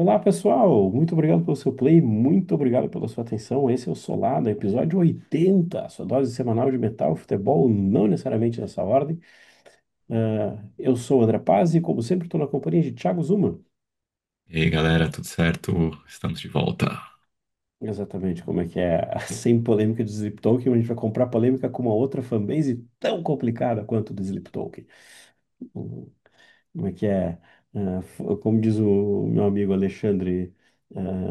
Olá, pessoal! Muito obrigado pelo seu play, muito obrigado pela sua atenção. Esse é o Solado, episódio 80, sua dose semanal de metal e futebol, não necessariamente nessa ordem. Eu sou o André Paz e, como sempre, estou na companhia de Thiago Zuma. E aí, galera, tudo certo? Estamos de volta. Exatamente, como é que é? Sem polêmica de Sleep Token, a gente vai comprar polêmica com uma outra fanbase tão complicada quanto o do Sleep Token. Como é que é? Como diz o meu amigo Alexandre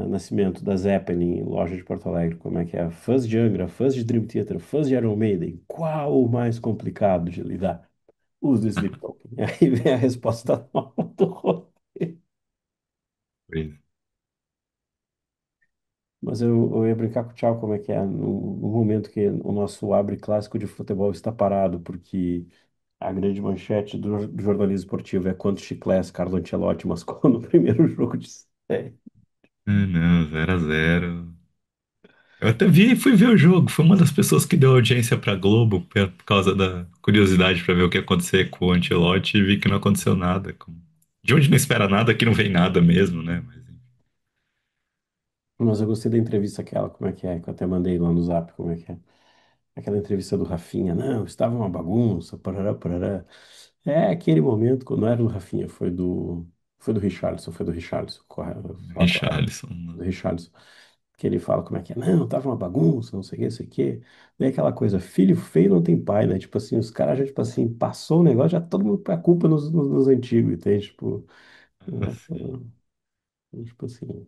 Nascimento, da Zeppelin, loja de Porto Alegre, como é que é? Fãs de Angra, fãs de Dream Theater, fãs de Iron Maiden, qual o mais complicado de lidar? Os do Sleep Token. Aí vem a resposta nova do roteiro. Pois. Mas eu ia brincar com o Thiago, como é que é? No momento que o nosso abre clássico de futebol está parado, porque a grande manchete do jornalismo esportivo é quantos chiclés Carlo Ancelotti mascou no primeiro jogo de estreia. Ah, não, 0-0. Eu até vi e fui ver o jogo. Foi uma das pessoas que deu audiência pra Globo por causa da curiosidade pra ver o que ia acontecer com o Ancelotti e vi que não aconteceu nada. De onde não espera nada, aqui não vem nada mesmo, né? Mas, enfim. Mas eu gostei da entrevista aquela, como é que é? Que eu até mandei lá no Zap, como é que é? Aquela entrevista do Rafinha. Não, estava uma bagunça, parará, parará. É aquele momento, não era do Rafinha, foi do Richarlison, foi do Richarlison, correto, fala correto, Richarlison, do não. Richarlison. Que ele fala como é que é, não, tava uma bagunça, não sei o que, não sei o que. Daí aquela coisa, filho feio não tem pai, né? Tipo assim, os caras já, tipo assim, passou o negócio, já todo mundo põe a culpa nos antigos, entende? Tipo, Assim. tipo assim,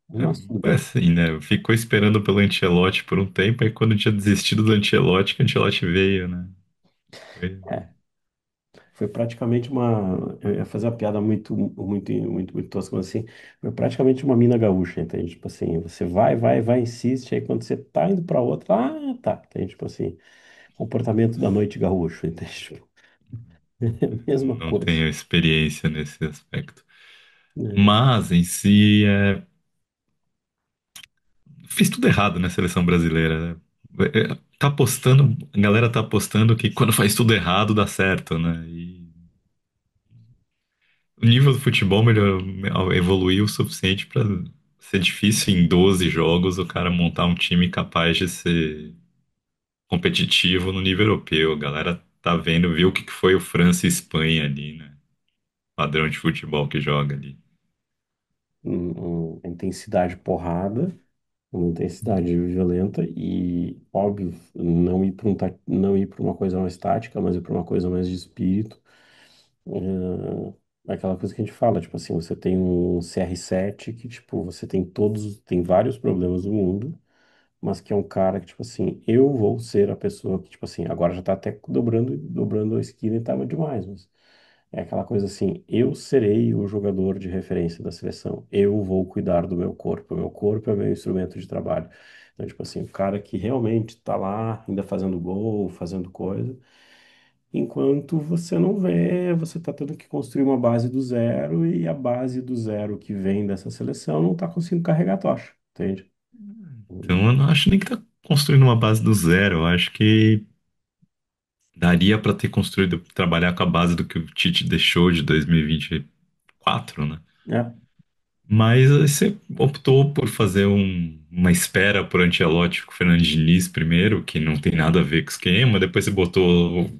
mas tudo É bem. assim, né? Ficou esperando pelo Ancelotti por um tempo, aí quando tinha desistido do Ancelotti, que o Ancelotti veio, né? Foi. É, foi praticamente uma. Eu ia fazer uma piada muito tosca, mas assim, foi praticamente uma mina gaúcha, entende? Tipo assim, você vai, insiste, aí quando você tá indo pra outra, tá, entende? Tipo assim, comportamento da noite gaúcho, entende? Tipo, é a mesma Não coisa, tenho experiência nesse aspecto. né? Mas em si fiz tudo errado na seleção brasileira, né? Tá apostando, a galera tá apostando que quando faz tudo errado dá certo, né? E o nível do futebol evoluiu o suficiente para ser difícil em 12 jogos o cara montar um time capaz de ser competitivo no nível europeu. A galera tá vendo, viu o que que foi o França e Espanha ali, né? Padrão de futebol que joga ali. Intensidade porrada, uma intensidade violenta e, óbvio, não ir para uma coisa mais tática, mas ir para uma coisa mais de espírito. É aquela coisa que a gente fala, tipo assim, você tem um CR7 que, tipo, você tem vários problemas do mundo, mas que é um cara que, tipo assim, eu vou ser a pessoa que, tipo assim, agora já tá até dobrando a esquina e tava demais, mas é aquela coisa assim, eu serei o jogador de referência da seleção, eu vou cuidar do meu corpo é meu instrumento de trabalho. Então, tipo assim, o cara que realmente tá lá, ainda fazendo gol, fazendo coisa, enquanto você não vê, você tá tendo que construir uma base do zero e a base do zero que vem dessa seleção não tá conseguindo carregar a tocha, entende? Então eu não acho nem que tá construindo uma base do zero. Eu acho que daria para ter construído, trabalhar com a base do que o Tite deixou de 2024, né? É, Mas aí você optou por fazer uma espera por Ancelotti com o Fernando Diniz primeiro, que não tem nada a ver com o esquema. Depois você botou o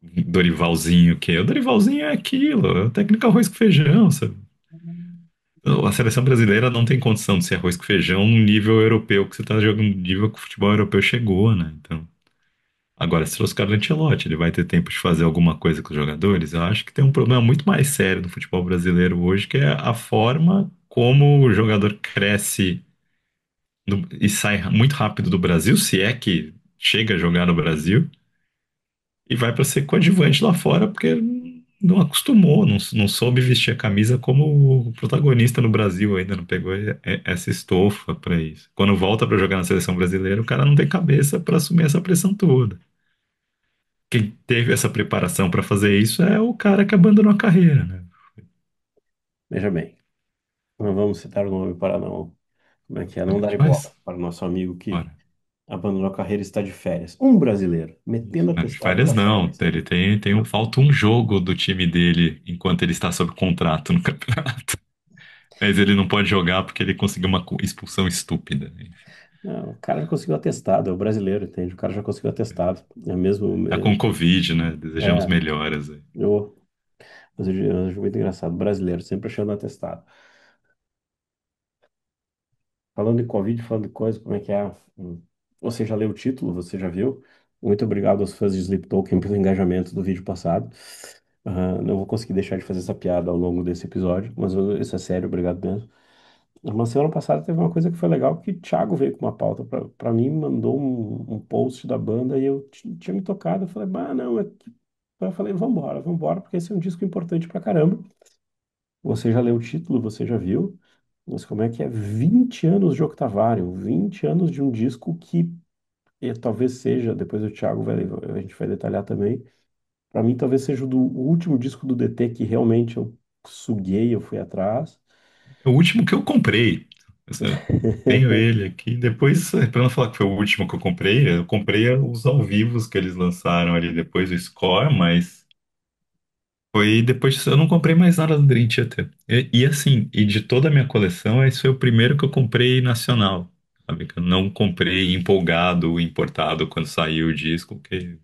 Dorivalzinho, que o Dorivalzinho é aquilo, é o técnico arroz com feijão, sabe? A seleção brasileira não tem condição de ser arroz com feijão no nível europeu que você tá jogando, no nível que o futebol europeu chegou, né? Então, agora, se trouxe o Carlo Ancelotti, ele vai ter tempo de fazer alguma coisa com os jogadores? Eu acho que tem um problema muito mais sério no futebol brasileiro hoje, que é a forma como o jogador cresce e sai muito rápido do Brasil, se é que chega a jogar no Brasil, e vai para ser coadjuvante lá fora, porque não acostumou, não soube vestir a camisa como o protagonista no Brasil, ainda não pegou essa estofa para isso. Quando volta para jogar na seleção brasileira, o cara não tem cabeça para assumir essa pressão toda. Quem teve essa preparação para fazer isso é o cara que abandonou a carreira, né? veja bem, não vamos citar o nome para não, como é que é, A não dar gente faz. ibope para o nosso amigo que Ora, abandonou a carreira e está de férias. Um brasileiro, isso. metendo Não, de atestado férias nas não. férias. Ele falta um jogo do time dele enquanto ele está sob contrato no campeonato. Mas ele não pode jogar porque ele conseguiu uma expulsão estúpida. Enfim, Não, o cara já conseguiu atestado, é o brasileiro, entende? O cara já conseguiu atestado. É mesmo. tá com Covid, né? Desejamos É, melhoras aí. eu, eu acho muito engraçado. Brasileiro, sempre achando atestado. Falando em Covid, falando de coisa, como é que é? Você já leu o título? Você já viu? Muito obrigado aos fãs de Sleep Token pelo engajamento do vídeo passado. Não vou conseguir deixar de fazer essa piada ao longo desse episódio, mas isso é sério, obrigado mesmo. Mas semana passada teve uma coisa que foi legal, que o Thiago veio com uma pauta pra mim, mandou um post da banda e eu tinha me tocado. Eu falei, bah, não, eu falei, vambora, vambora, porque esse é um disco importante pra caramba. Você já leu o título, você já viu, mas como é que é 20 anos de Octavarium, 20 anos de um disco que talvez seja, depois o Thiago a gente vai detalhar também, pra mim talvez seja o último disco do DT que realmente eu suguei, eu fui atrás. É o último que eu comprei. Eu tenho ele aqui. Depois, para não falar que foi o último que eu comprei os ao vivos que eles lançaram ali depois do Score, mas foi depois disso eu não comprei mais nada do Dream Theater. E assim, e de toda a minha coleção, esse foi o primeiro que eu comprei nacional. Sabe? Que eu não comprei empolgado, importado quando saiu o disco, que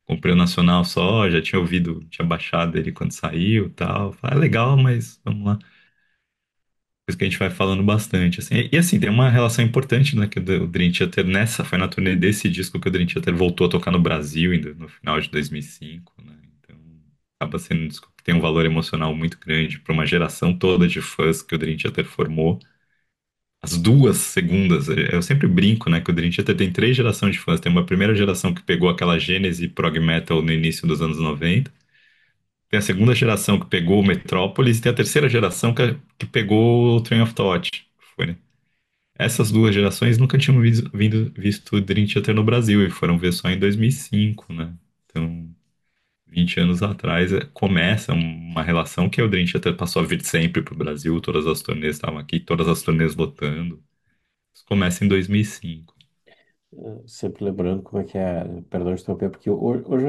comprei o nacional só, já tinha ouvido, tinha baixado ele quando saiu e tal. Falei, ah, legal, mas vamos lá. Coisa que a gente vai falando bastante, assim. E assim, tem uma relação importante, né, que o Dream Theater foi na turnê desse disco que o Dream Theater voltou a tocar no Brasil ainda no final de 2005, né? Então, acaba sendo um disco que tem um valor emocional muito grande para uma geração toda de fãs que o Dream Theater formou. As duas segundas, eu sempre brinco, né, que o Dream Theater tem três gerações de fãs. Tem uma primeira geração que pegou aquela gênese prog metal no início dos anos 90. Tem a segunda geração que pegou o Metropolis e tem a terceira geração que pegou o Train of Thought. Foi, né? Essas duas gerações nunca tinham visto Dream Theater no Brasil e foram ver só em 2005, né? Então, 20 anos atrás, começa uma relação que o Dream Theater passou a vir sempre para o Brasil, todas as turnês estavam aqui, todas as turnês lotando. Isso começa em 2005. Sempre lembrando como é que é, perdão de interromper, porque hoje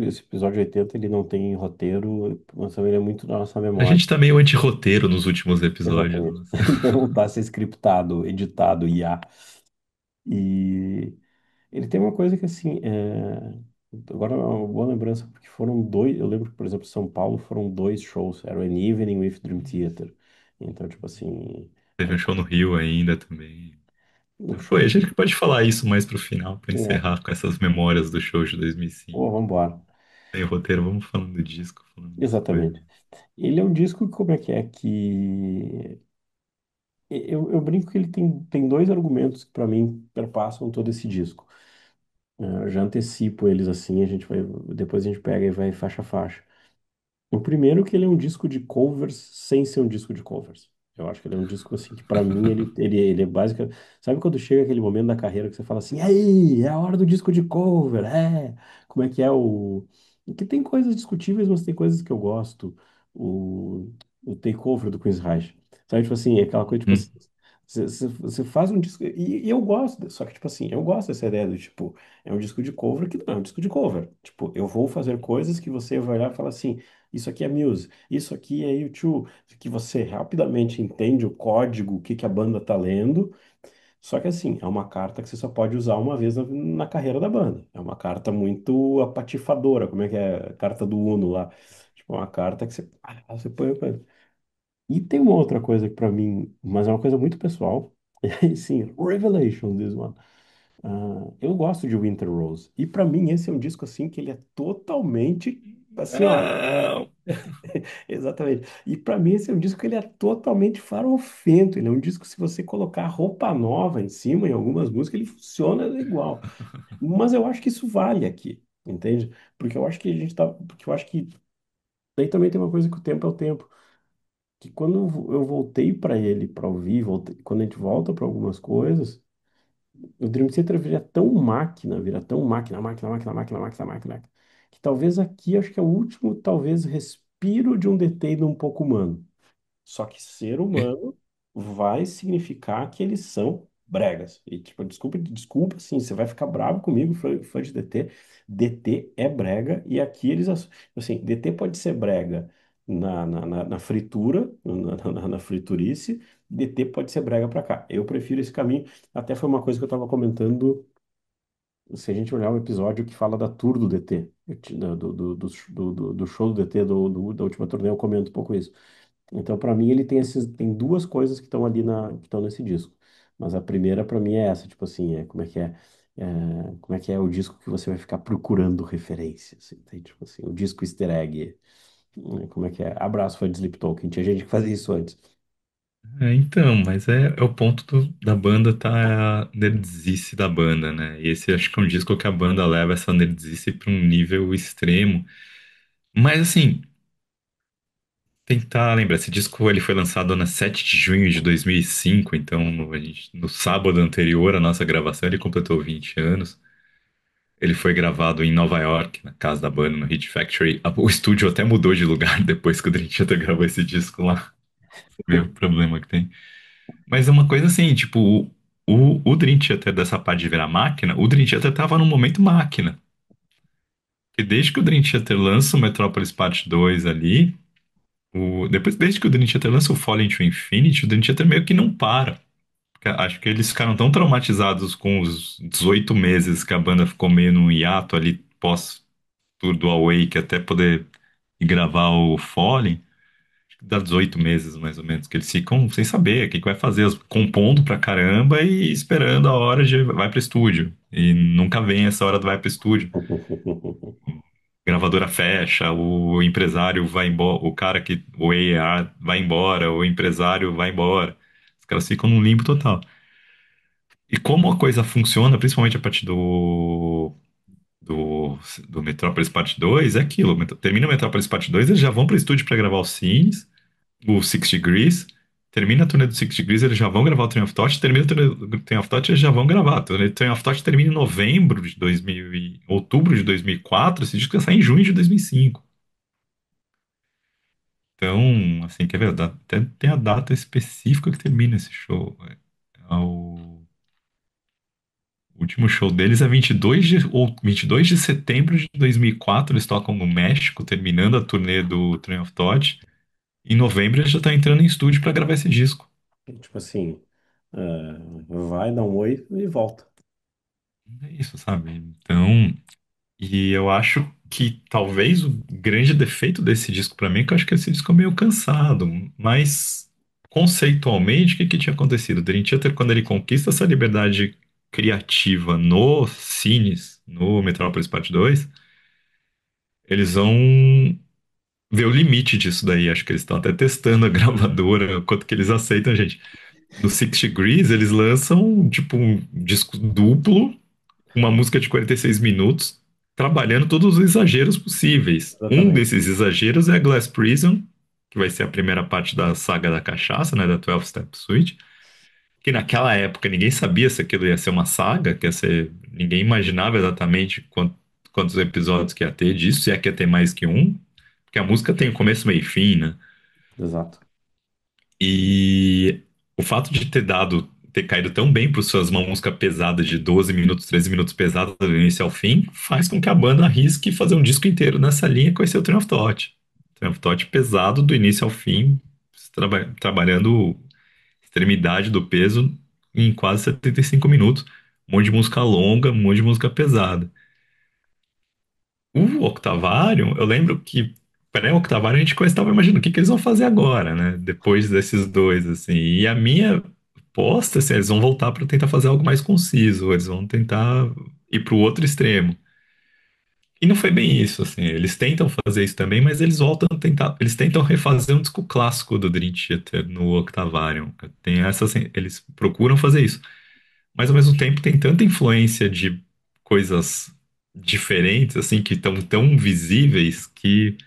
esse episódio 80, ele não tem roteiro, mas também ele é muito da nossa A memória. gente tá meio anti-roteiro nos últimos episódios. Exatamente. Não tá ser scriptado, editado, IA. E ele tem uma coisa que, assim, agora é uma boa lembrança, porque foram dois, eu lembro que, por exemplo, São Paulo foram dois shows, era o An Evening with Dream Theater. Então, tipo assim, Teve um show no Rio ainda também. o Pô, show a do... gente pode falar isso mais pro final, pra É, encerrar com essas memórias do show de pô, 2005. vambora. Tem roteiro, vamos falando do disco, falando das coisas. Exatamente. Ele é um disco que, como é que eu brinco que ele tem dois argumentos que para mim perpassam todo esse disco. Eu já antecipo eles assim, depois a gente pega e vai faixa a faixa. O primeiro que ele é um disco de covers sem ser um disco de covers. Eu acho que ele é um disco assim que para mim ele é básico. Sabe quando chega aquele momento da carreira que você fala assim, aí, é a hora do disco de cover, como é que é o que tem coisas discutíveis, mas tem coisas que eu gosto. O o Takeover do Queen's Reich. Sabe, tipo assim, é aquela coisa tipo assim, Hum. você faz um disco e eu gosto, só que tipo assim, eu gosto dessa ideia do tipo, é um disco de cover que não é um disco de cover. Tipo, eu vou fazer coisas que você vai olhar e falar assim, isso aqui é Muse, isso aqui é U2, que você rapidamente entende o código, o que que a banda tá lendo. Só que assim, é uma carta que você só pode usar uma vez na carreira da banda. É uma carta muito apatifadora, como é que é? A carta do Uno lá. Tipo, uma carta que você põe. E tem uma outra coisa que pra mim, mas é uma coisa muito pessoal. E sim, Revelation, this one. Eu gosto de Winter Rose. E pra mim esse é um disco assim que ele é totalmente assim, ó. Não. Exatamente. E para mim esse é um disco que ele é totalmente farofento. Ele é um disco que se você colocar roupa nova em cima em algumas músicas, ele funciona igual. Mas eu acho que isso vale aqui, entende? Porque eu acho que a gente tá, porque eu acho que daí também tem uma coisa que o tempo é o tempo. Que quando eu voltei para ele para ouvir, quando a gente volta para algumas coisas, o Dream Theater vira tão máquina, máquina, máquina, máquina, máquina, máquina, que talvez aqui acho que é o último, talvez, respiro de um DT um pouco humano. Só que ser humano vai significar que eles são bregas. E, tipo, desculpa, sim, você vai ficar bravo comigo, fã de DT. DT é brega, e aqui assim, DT pode ser brega na fritura, na friturice, DT pode ser brega pra cá. Eu prefiro esse caminho. Até foi uma coisa que eu tava comentando, se a gente olhar o episódio que fala da tour do DT, do show do DT da última turnê, eu comento um pouco isso. Então, para mim, ele tem duas coisas que estão ali que estão nesse disco. Mas a primeira, para mim, é essa, tipo assim, como é que é o disco que você vai ficar procurando referências, assim, tem, tipo assim, o disco easter egg, como é que é? Abraço, fã de Sleep Token, tinha gente que fazia isso antes. Então, mas é o ponto da banda tá a nerdice da banda, né? E esse acho que é um disco que a banda leva essa nerdice para um nível extremo. Mas assim, tentar lembrar, esse disco ele foi lançado na 7 de junho de 2005, então no sábado anterior à nossa gravação ele completou 20 anos. Ele foi gravado em Nova York, na casa da banda, no Hit Factory. O estúdio até mudou de lugar depois que o Dream Theater gravou esse disco lá. Você vê o problema que tem. Mas é uma coisa assim, tipo, o Dream Theater dessa parte de virar máquina, o Dream Theater tava no momento máquina. E desde que o Dream Theater lança o Metropolis Parte 2 ali, desde que o Dream Theater lança o Falling to Infinity, o Dream Theater meio que não para. Porque acho que eles ficaram tão traumatizados com os 18 meses que a banda ficou meio num hiato ali pós-tour do Awake até poder ir gravar o Falling. Dá 18 meses, mais ou menos, que eles ficam sem saber o que vai fazer, compondo pra caramba e esperando a hora de vai pro estúdio. E nunca vem essa hora do vai pro estúdio. Gravadora fecha, o empresário vai embora, o A&R vai embora, o empresário vai embora. Os caras ficam num limbo total. E como a coisa funciona, principalmente a partir do, do Metrópolis Parte 2, é aquilo. Termina o Metrópolis Parte 2, eles já vão pro estúdio pra gravar os scenes, o Six Degrees. Termina a turnê do Six Degrees, eles já vão gravar o Train of Thought. Termina o turnê do Train of Thought, eles já vão gravar. O Train of Thought termina em novembro de 2000 outubro de 2004. Esse disco vai sair em junho de 2005. Então, assim, quer ver? Até tem a data específica que termina esse show. O último show deles é 22 de setembro de 2004. Eles tocam no México, terminando a turnê do Train of Thought. Em novembro, eles já estão entrando em estúdio para gravar esse disco. Tipo assim, vai, dá um oi e volta. É isso, sabe? Então, e eu acho que talvez o grande defeito desse disco pra mim é que eu acho que esse disco é meio cansado, mas conceitualmente, o que que tinha acontecido? O Dream Theater, quando ele conquista essa liberdade criativa no Cines, no Metrópolis Parte 2, eles vão ver o limite disso daí. Acho que eles estão até testando a gravadora, quanto que eles aceitam, gente. No Six Degrees, eles lançam, tipo, um disco duplo, uma música de 46 minutos, trabalhando todos os exageros possíveis. Um Exatamente. desses exageros é a Glass Prison, que vai ser a primeira parte da saga da cachaça, né, da 12 Step Suite, que naquela época ninguém sabia se aquilo ia ser uma saga, ninguém imaginava exatamente quantos episódios que ia ter disso, se é que ia ter mais que um, porque a música tem o começo, meio e fim, né? Exato. E o fato de ter caído tão bem para suas uma música pesada de 12 minutos, 13 minutos pesada do início ao fim, faz com que a banda arrisque fazer um disco inteiro nessa linha que vai ser o Train of Thought. Train of Thought pesado do início ao fim, trabalhando extremidade do peso em quase 75 minutos. Um monte de música longa, um monte de música pesada. O Octavarium, eu lembro que pré-Octavarium a gente estava imaginando o que que eles vão fazer agora, né? Depois desses dois, assim. E a minha aposta, assim, eles vão voltar para tentar fazer algo mais conciso, eles vão tentar ir para o outro extremo. E não foi bem isso, assim. Eles tentam fazer isso também, mas eles voltam a tentar, eles tentam refazer um disco clássico do Dream Theater no Octavarium. Tem essa, assim, eles procuram fazer isso. Mas ao mesmo tempo tem tanta influência de coisas diferentes, assim, que estão tão visíveis que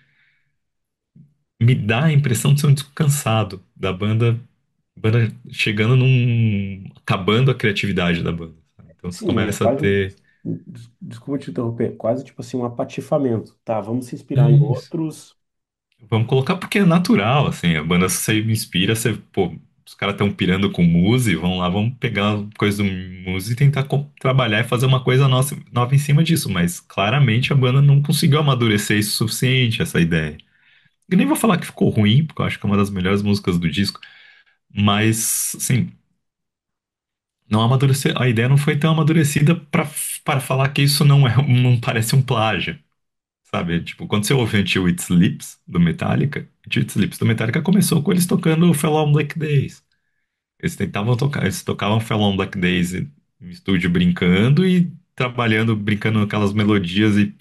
me dá a impressão de ser um disco cansado da banda chegando acabando a criatividade da banda, sabe? Então você Sim, é começa a quase, ter. desculpa te interromper, quase tipo assim um apatifamento. Tá, vamos se É inspirar em isso. outros. Vamos colocar porque é natural, assim, a banda você inspira, pô, os caras estão pirando com Muse, vão lá, vamos pegar coisa do Muse e tentar trabalhar e fazer uma coisa nova em cima disso, mas claramente a banda não conseguiu amadurecer isso o suficiente, essa ideia. Eu nem vou falar que ficou ruim, porque eu acho que é uma das melhores músicas do disco, mas, assim, não amadureceu, a ideia não foi tão amadurecida para falar que isso não parece um plágio, sabe? Tipo, quando você ouve Until It Sleeps, do Metallica, Until It Sleeps do Metallica começou com eles tocando Fell on Black Days. Eles tentavam tocar, eles tocavam Fell on Black Days no estúdio brincando e trabalhando, brincando aquelas melodias e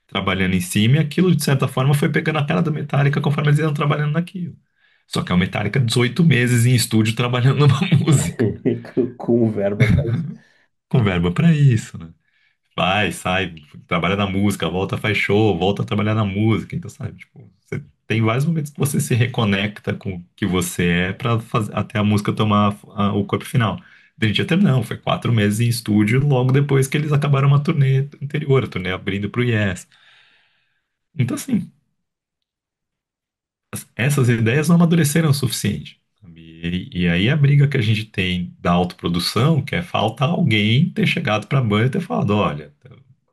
trabalhando em cima, e aquilo, de certa forma, foi pegando a cara do Metallica conforme eles iam trabalhando naquilo. Só que é o Metallica 18 meses em estúdio trabalhando numa música, Com verba pra isso. com verba pra isso, né? Vai, sai, trabalha na música, volta, faz show, volta a trabalhar na música. Então, sabe, tipo, você tem vários momentos que você se reconecta com o que você é pra fazer, até a música tomar o corpo final. A gente até não, foi 4 meses em estúdio logo depois que eles acabaram uma turnê anterior, a turnê abrindo pro Yes. Então, assim, essas ideias não amadureceram o suficiente. Sabe? E aí a briga que a gente tem da autoprodução, que é falta alguém ter chegado para a banda e ter falado, olha,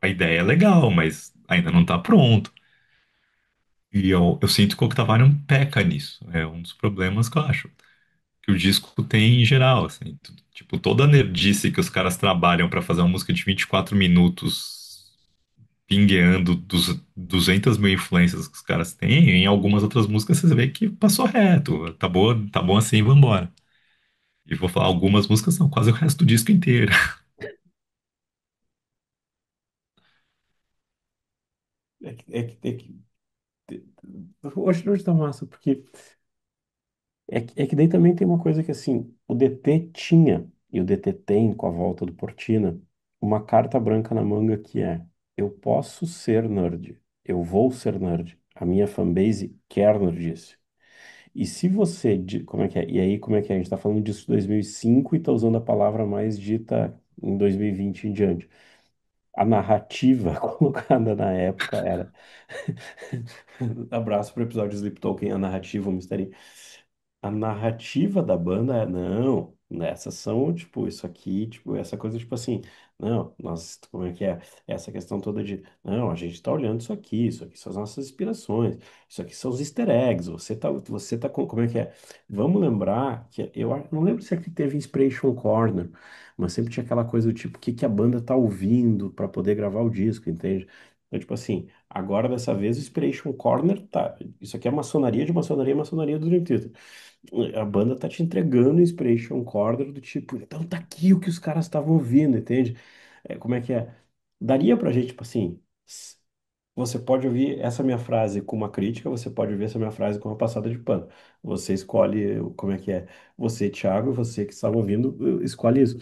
a ideia é legal, mas ainda não está pronto. E eu sinto que o Octavarium peca nisso. É um dos problemas que eu acho que o disco tem em geral, assim, tipo, toda a nerdice que os caras trabalham para fazer uma música de 24 minutos pingueando dos 200 mil influências que os caras têm, em algumas outras músicas você vê que passou reto, tá boa, tá bom assim, vambora. E vou falar, algumas músicas são quase o resto do disco inteiro. Hoje tá massa, porque é que daí também tem uma coisa que assim, o DT tinha, e o DT tem com a volta do Cortina, uma carta branca na manga que é: eu posso ser nerd, eu vou ser nerd, a minha fanbase quer nerdice. E se você, como é que é? E aí, como é que é? A gente tá falando disso em 2005 e tá usando a palavra mais dita em 2020 em diante. A narrativa colocada na época era. Abraço pro episódio Sleep Token, a narrativa, o mistério. A narrativa da banda é, não, essas são, tipo, isso aqui, tipo, essa coisa, tipo assim, não, nós, como é que é? Essa questão toda de, não, a gente tá olhando isso aqui são as nossas inspirações, isso aqui são os easter eggs, você tá, como é que é? Vamos lembrar que, não lembro se aqui teve Inspiration Corner, mas sempre tinha aquela coisa do tipo, o que que a banda tá ouvindo para poder gravar o disco, entende? Então, tipo assim, agora dessa vez o Inspiration Corner tá, isso aqui é maçonaria de maçonaria, maçonaria do Dream Theater. A banda tá te entregando o Inspiration Corner do tipo, então tá aqui o que os caras estavam ouvindo, entende? Como é que é? Daria pra gente, tipo assim, você pode ouvir essa minha frase com uma crítica, você pode ouvir essa minha frase com uma passada de pano. Você escolhe como é que é. Você, Thiago, você que estava ouvindo, escolhe isso.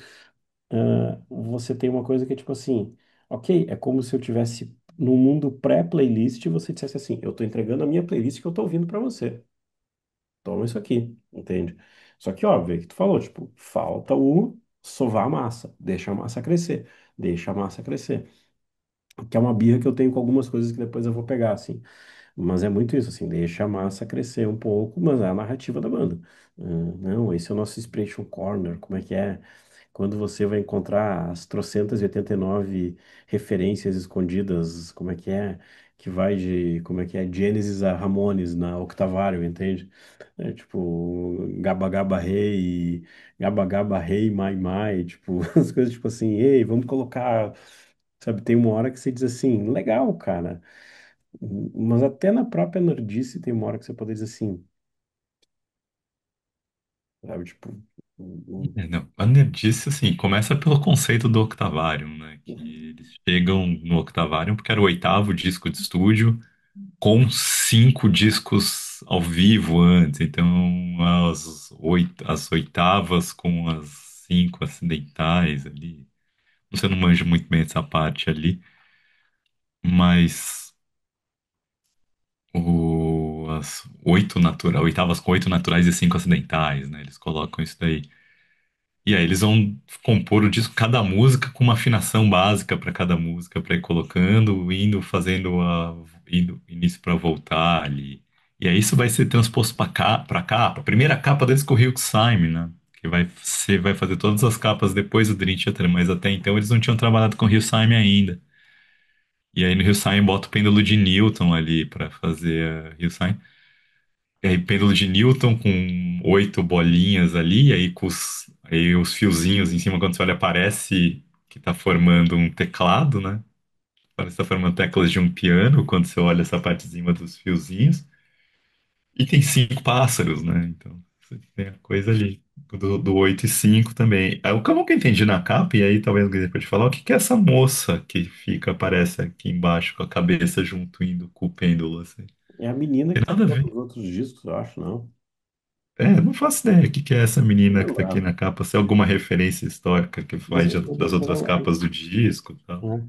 Você tem uma coisa que é tipo assim, ok, é como se eu tivesse no mundo pré-playlist e você dissesse assim, eu tô entregando a minha playlist que eu tô ouvindo pra você. Toma isso aqui, entende? Só que, óbvio, é que tu falou, tipo, falta o sovar a massa, deixa a massa crescer, deixa a massa crescer. Que é uma birra que eu tenho com algumas coisas que depois eu vou pegar, assim. Mas é muito isso, assim, deixa a massa crescer um pouco, mas é a narrativa da banda. Não, esse é o nosso Inspiration Corner, como é que é? Quando você vai encontrar as trocentas e 89 referências escondidas, como é que é? Que vai de, como é que é? Genesis a Ramones na Octavário, entende? É tipo, Gaba Gaba Hey, Gaba Gaba Hey, Mai Mai, tipo, as coisas tipo assim, ei, vamos colocar, sabe? Tem uma hora que você diz assim, legal, cara. Mas até na própria nerdice tem uma hora que você pode dizer assim, sabe? Tipo, É, não, a nerdice, assim, começa pelo conceito do Octavarium, né? Que eles chegam no Octavarium porque era o oitavo disco de estúdio, com 5 discos ao vivo antes. Então, as oitavas com as 5 acidentais ali. Você não manja muito bem essa parte ali, mas as oitavas com 8 naturais e 5 acidentais, né? Eles colocam isso daí. E aí eles vão compor o disco, cada música com uma afinação básica para cada música, para ir colocando, indo, fazendo indo início para voltar ali. E aí isso vai ser transposto para capa. A primeira capa deles com o Hugh Syme, né? Que vai fazer todas as capas depois do Dream Theater, mas até então eles não tinham trabalhado com o Hugh Syme ainda. E aí no Hillsime bota o pêndulo de Newton ali pra fazer a Hillsime. E aí, pêndulo de Newton com 8 bolinhas ali, e aí os fiozinhos em cima, quando você olha, parece que tá formando um teclado, né? Parece que tá formando teclas de um piano, quando você olha essa parte de cima dos fiozinhos. E tem 5 pássaros, né? Então, você tem a coisa ali. Do 8 e 5 também. Aí, o que eu nunca entendi na capa, e aí talvez alguém pode falar, o que que é essa moça que fica, aparece aqui embaixo, com a cabeça junto, indo com o pêndulo, assim? É a menina que Tem tá nada a tocando ver. os outros discos, eu acho, não. Não faço ideia o que que é essa menina que tá aqui Lembro, na capa, se é alguma referência histórica que mas faz das outras capas do disco e tal. né?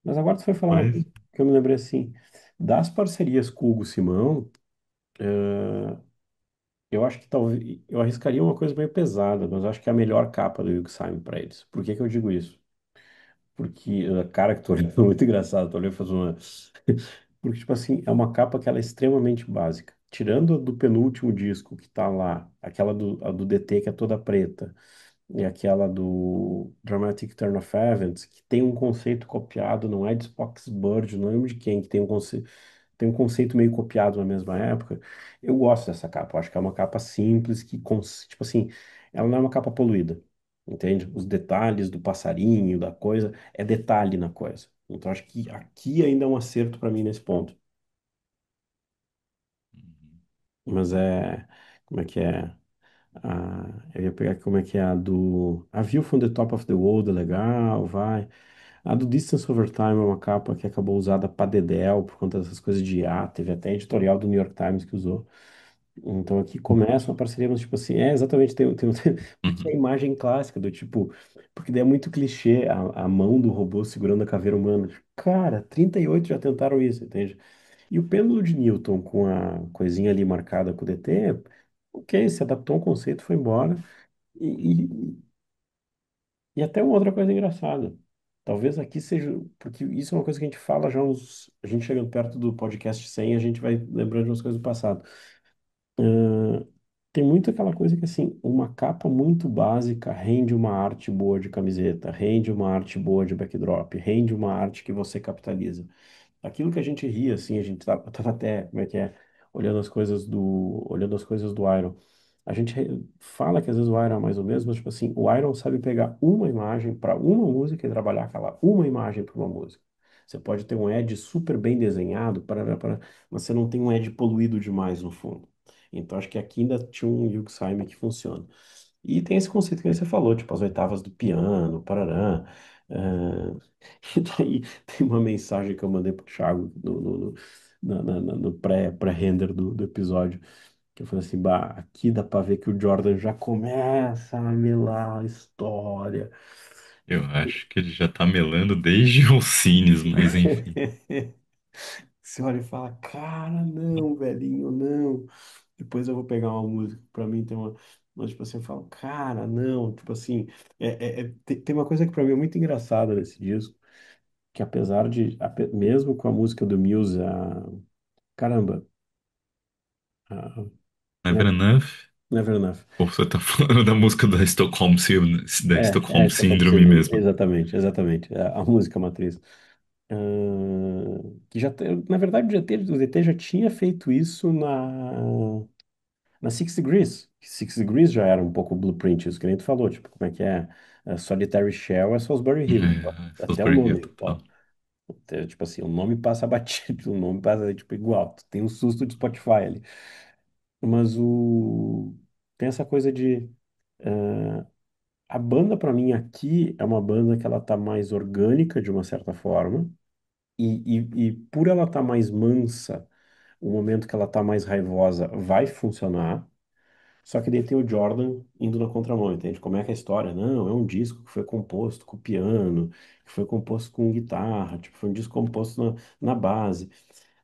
Mas agora tu foi falar uma Mas, coisa que eu me lembrei assim, das parcerias com o Hugo Simão, eu acho que talvez eu arriscaria uma coisa meio pesada, mas eu acho que é a melhor capa do Hugo Simon para eles. Por que que eu digo isso? Porque, cara, que tô olhando, é muito engraçado, tô olhando faz uma. Porque, tipo assim, é uma capa que ela é extremamente básica. Tirando a do penúltimo disco que tá lá, aquela a do DT que é toda preta, e aquela do Dramatic Turn of Events, que tem um conceito copiado, não é de Spock's Bird, não lembro de quem, que tem um conceito meio copiado na mesma época. Eu gosto dessa capa, eu acho que é uma capa simples, tipo assim, ela não é uma capa poluída, entende? Os detalhes do passarinho, da coisa, é detalhe na coisa. Então acho que aqui ainda é um acerto para mim nesse ponto. Mas como é que é? Eu ia pegar como é que é a do. A View from the Top of the World é legal, vai. A do Distance Over Time é uma capa que acabou usada para Dedel por conta dessas coisas de IA. Teve até editorial do New York Times que usou. Então aqui começa uma parceria, mas tipo assim, exatamente, porque é a uhum. imagem clássica do tipo, porque daí é muito clichê a mão do robô segurando a caveira humana. Tipo, cara, 38 já tentaram isso, entende? E o pêndulo de Newton com a coisinha ali marcada com o DT, ok, se adaptou ao conceito, foi embora. E, e até uma outra coisa engraçada. Talvez aqui seja, porque isso é uma coisa que a gente fala já uns, a gente chegando perto do podcast 100, a gente vai lembrando de umas coisas do passado. Ahn, Tem muito aquela coisa que, assim, uma capa muito básica rende uma arte boa de camiseta, rende uma arte boa de backdrop, rende uma arte que você capitaliza. Aquilo que a gente ria, assim, a gente tava até, como é que é, olhando as coisas do Iron. A gente fala que às vezes o Iron é mais ou menos, mas, tipo assim, o Iron sabe pegar uma imagem para uma música e trabalhar aquela uma imagem para uma música. Você pode ter um Ed super bem desenhado, mas você não tem um Ed poluído demais no fundo. Então, acho que aqui ainda tinha um Hugh Simon que funciona. E tem esse conceito que você falou, tipo as oitavas do piano, parará. E daí tem uma mensagem que eu mandei pro Thiago no pré-render do episódio, que eu falei assim, bah, aqui dá pra ver que o Jordan já começa a melar a história. Eu acho que ele já tá melando desde os cines, mas enfim. Você olha e fala, cara, não, velhinho, não. Depois eu vou pegar uma música, pra mim tem uma. Mas, tipo assim, eu falo, cara, não. Tipo assim, tem uma coisa que pra mim é muito engraçada nesse disco, que apesar de, mesmo com a música do Muse, caramba, a, Never Enough? Never Enough. Ou você tá falando da música da Stockholm Stockholm Syndrome Syndrome, mesmo? exatamente, exatamente, a música matriz. Que na verdade, o DT já tinha feito isso na Six Degrees. Six Degrees já era um pouco o blueprint, isso que nem tu falou, tipo, como é que é? Solitary Shell é Salisbury Hill, até o Salisbury Hill, nome, total. ó. Tipo assim, o nome passa batido, o nome passa, tipo, igual, tu tem um susto de Spotify ali. Mas tem essa coisa de, eh, a banda pra mim aqui é uma banda que ela tá mais orgânica de uma certa forma, e por ela estar mais mansa, o momento que ela tá mais raivosa vai funcionar. Só que daí tem o Jordan indo na contramão, entende? Como é que é a história? Não, é um disco que foi composto com piano, que foi composto com guitarra, tipo, foi um disco composto na base.